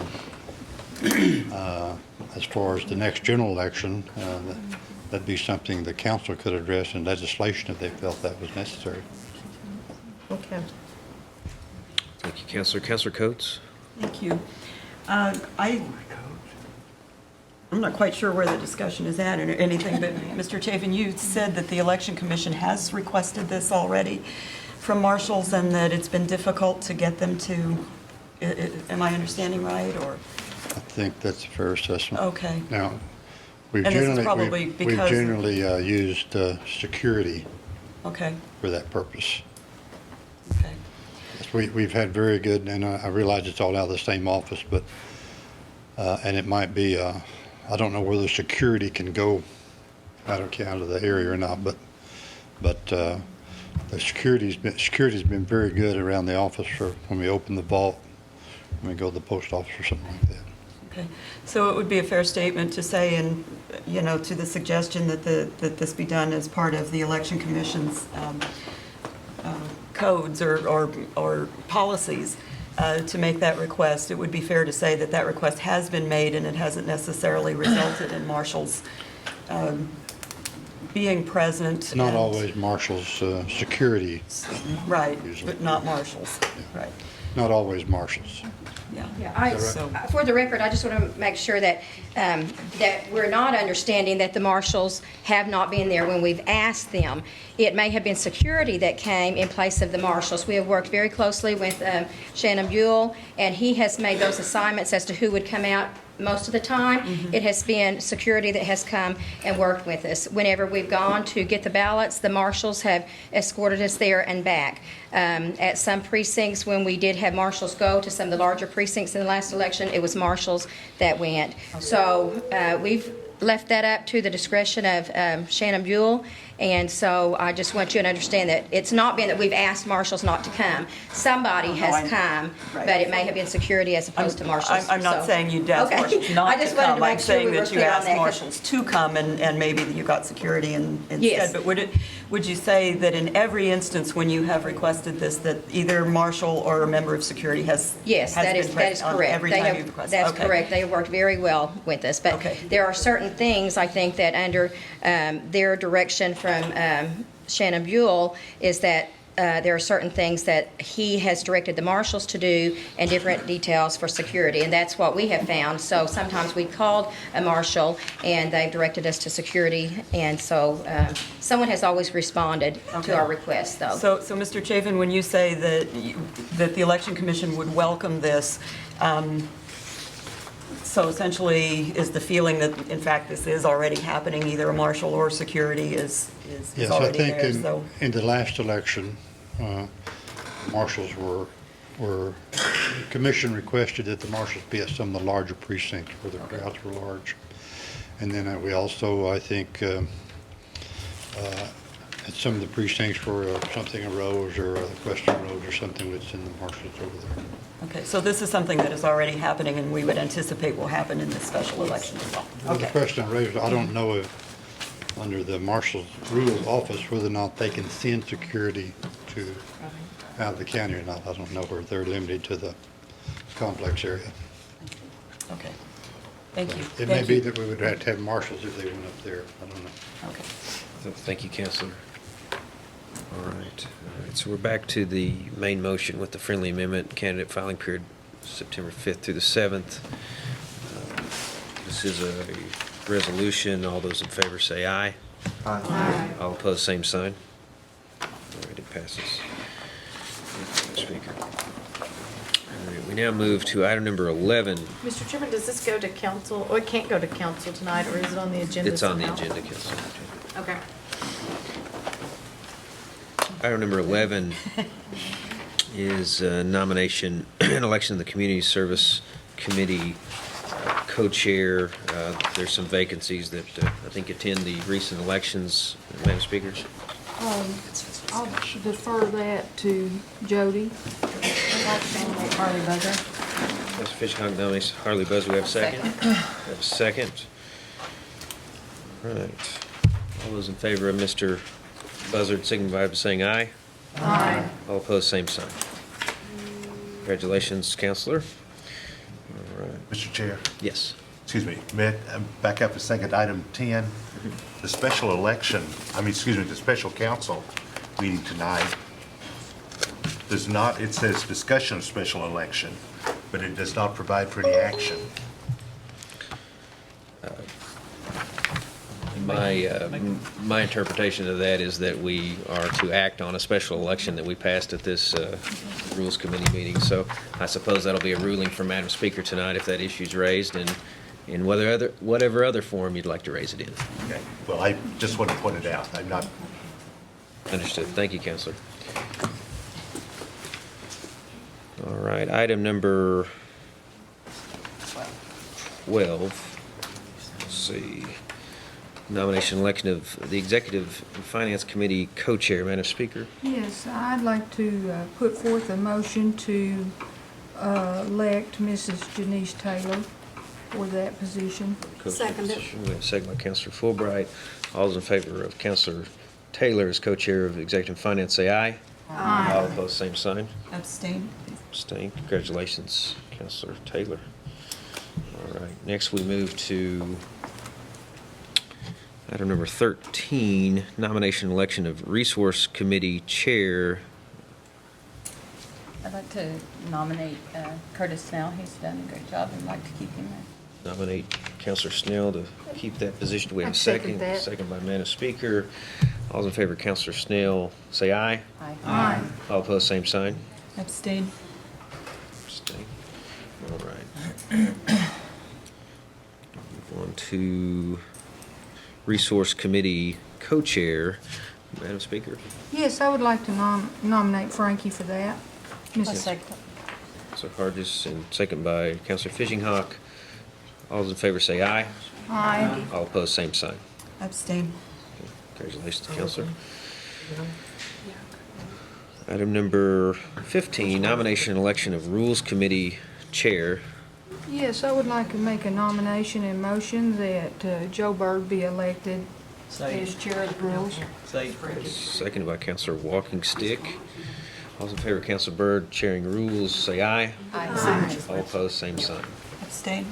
as far as the next general election, that'd be something the council could address in legislation if they felt that was necessary. Okay. Thank you, Councilor. Councilor Coates? Thank you. I'm not quite sure where the discussion is at or anything, but Mr. Chafin, you said that the Election Commission has requested this already from marshals and that it's been difficult to get them to, am I understanding right, or? I think that's a fair assessment. Okay. Now, we've And this is generally, probably we've because- generally used security Okay. for that purpose. Okay. We've had very good, and I realize it's all out of the same office, but, and it might be, I don't know whether security can go out of the area or not, but the security's been very good around the office for when we open the vault, when we go to the post office or something like that. Okay, so it would be a fair statement to say, and, you know, to the suggestion that that this be done as part of the Election Commission's codes or policies, to make that request, it would be fair to say that that request has been made and it hasn't necessarily resulted in marshals being present. Not and- always marshals, security. Right, usually. but not marshals, right, Not always marshals. yeah. Yeah, So- for the record, I just want to make sure that, that we're not understanding that the marshals have not been there when we've asked them. It may have been security that came in place of the marshals. We have worked very closely with Shannon Buell, and he has made those assignments as to who would come out most of the time. It has been security that has come and worked with us. Whenever we've gone to get the ballots, the marshals have escorted us there and back. At some precincts, when we did have marshals go to some of the larger precincts in the last election, it was marshals that went. So we've left that up to the discretion of Shannon Buell. And so I just want you to understand that it's not been that we've asked marshals not to come. Somebody has come, right. but it may have been security as opposed to marshals. I'm not So- saying you asked Okay. marshals I not to just wanted to come. make I'm sure saying we were that you clear on asked that, 'cause- marshals to come and maybe you got security instead. Yes. But would you say that in every instance when you have requested this, that either marshal or a member of security has Yes, has that been is present on correct. every They time have- you've requested? That's Okay. correct. They have worked very well with us. But Okay. there are certain things, I think, that under their direction from Shannon Buell is that there are certain things that he has directed the marshals to do and different details for security, and that's what we have found. So sometimes we called a marshal and they've directed us to security, and so someone has always responded Okay. to our requests, though. So Mr. Chafin, when you say that that the Election Commission would welcome this, so essentially is the feeling that in fact this is already happening, either a marshal or security is Yes, I already think there, so. in the last election, marshals were, the commission requested that the marshals be at some of the larger precincts where the crowds were large. And then we also, I think, at some of the precincts where something arose or a question arose or something, we'd send the marshals over there. Okay, so this is something that is already happening and we would anticipate will happen in this special election as well. Well, the Okay. question I raised, I don't know if, under the marshal's rules office, whether or not they can send security to out of the county or not. I don't know where they're limited to the complex area. Okay. Thank you. It may Thank be you. that we would have to have marshals if they went up there. I don't know. Okay. Thank you, Councilor. All right. So we're back to the main motion with the friendly amendment, candidate filing period September 5th through the 7th. This is a resolution. All those in favor say aye. Aye. All opposed, same sign. All right, it passes. Speaker. All right, we now move to item number 11. Mr. Chairman, does this go to council, or it can't go to council tonight, or is it on the agenda It's on the somehow? agenda, Councilor. Okay. Item number 11 is nomination and election of the Community Service Committee co-chair. There's some vacancies that I think attend the recent elections. Madam Speaker? I'll defer that to Jody. Harley Buzzer. Mr. Fishhawk nominates Harley Buzz. We have a second? We have a second. Right. All those in favor of Mr. Buzzard signify by saying aye. Aye. All opposed, same sign. Congratulations, Counselor. All right. Mr. Chair, Yes. excuse me, may I back up a second, item 10, the special election, the special council meeting tonight does not, it says discussion of special election, but it does not provide for any action. My interpretation of that is that we are to act on a special election that we passed at this Rules Committee meeting. So I suppose that'll be a ruling from Madam Speaker tonight if that issue's raised, and in whatever other form you'd like to raise it in. Okay. Well, I just want to point it out. I'm not. Understood. Thank you, Counselor. All right, item number 12. Let's see. Nomination election of the Executive and Finance Committee Co-Chair. Madam Speaker? Yes, I'd like to put forth a motion to elect Mrs. Janice Taylor for that position. Second it. We have a second by Counselor Fulbright. All those in favor of Counselor Taylor as Co-Chair of Executive and Finance say aye. Aye. All opposed, same sign. Abstain. Abstain. Congratulations, Counselor Taylor. All right, next we move to item number 13, nomination election of Resource Committee Chair. I'd like to nominate Curtis Snell. He's done a great job and like to keep him there. Nominate Counselor Snell to keep that position. Do we have a I'd second second? that. Second by Madam Speaker. All those in favor of Counselor Snell, say aye. Aye. Aye. All opposed, same sign. Abstain. Abstain. All right. Move on to Resource Committee Co-Chair. Madam Speaker. Yes, I would like to nominate Frankie for that. Counselor Hargis, and second by Counselor Fishinghawk. All those in favor say aye. Aye. All opposed, same sign. Abstain. Congratulations, Counselor. Item number 15, nomination and election of Rules Committee Chair. Yes, I would like to make a nomination and motion that Joe Byrd be elected as Chair of the Rules. Seconded by Counselor Walking Stick. All those in favor of Counselor Byrd chairing rules, say aye. Aye. All opposed, same sign. Abstain.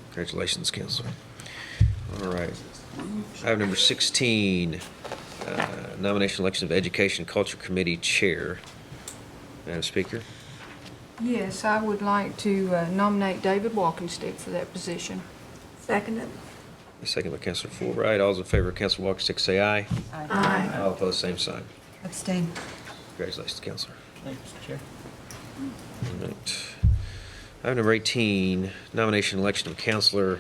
Congratulations, Counselor. All right. Item number 16, nomination election of Education Culture Committee Chair. Madam Speaker. Yes, I would like to nominate David Walkenstick for that position. Second it. Second by Counselor Fulbright. All those in favor of Counselor Walking Stick say aye. Aye. All opposed, same sign. Abstain. Congratulations, Counselor. Thank you, Mr. Chair. All right. Item number 18, nomination election of counselor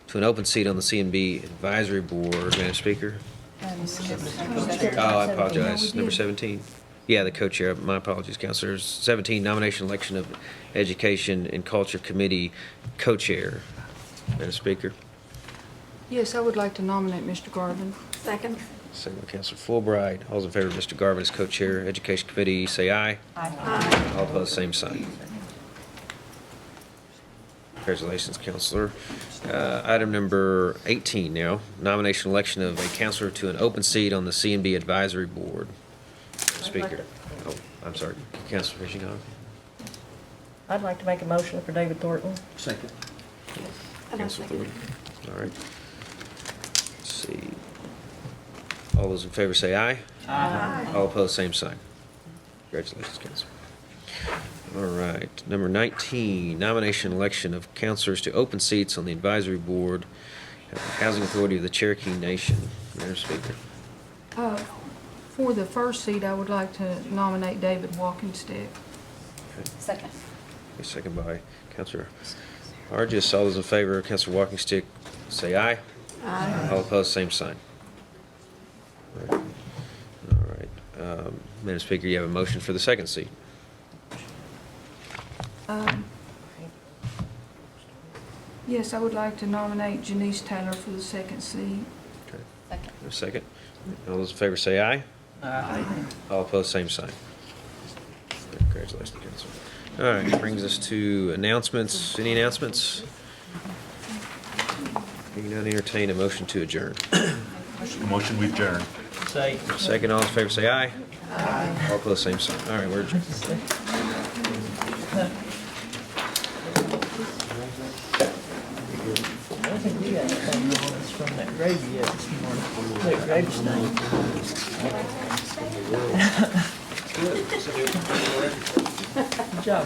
to an open seat on the CNB Advisory Board. Madam Speaker. Oh, I apologize. Number 17. Yeah, the co-chair. My apologies, Counselors. 17, nomination election of Education and Culture Committee co-chair. Madam Speaker. Yes, I would like to nominate Mr. Garvin. Second. Second by Counselor Fulbright. All those in favor of Mr. Garvin as co-chair, Education Committee, say aye. Aye. All opposed, same sign. Congratulations, Counselor. Item number 18 now, nomination election of a counselor to an open seat on the CNB Advisory Board. Speaker. Oh, I'm sorry. Counselor Fishinghawk. I'd like to make a motion for David Thornton. Second. Counselor Thornton. All right. Let's see. All those in favor say aye. Aye. All opposed, same sign. Congratulations, Counselor. All right. Number 19, nomination election of counselors to open seats on the advisory board of the Housing Authority of the Cherokee Nation. Madam Speaker. For the first seat, I would like to nominate David Walkenstick. Second. Second by Counselor Hargis. All those in favor of Counselor Walking-Stick say aye. Aye. All opposed, same sign. All right. Madam Speaker, you have a motion for the second seat. Yes, I would like to nominate Janice Taylor for the second seat. Okay. A second. All those in favor say aye. Aye. All opposed, same sign. Congratulations, Council. All right, brings us to announcements. Any announcements? Hearing none, entertain a motion to adjourn. Motion we adjourn. Say. Second, all in favor say aye. Aye. All opposed, same sign. All right, we're adjourned. I don't think we got anything on us from that gravy yet this morning. That gravy stain. Good job.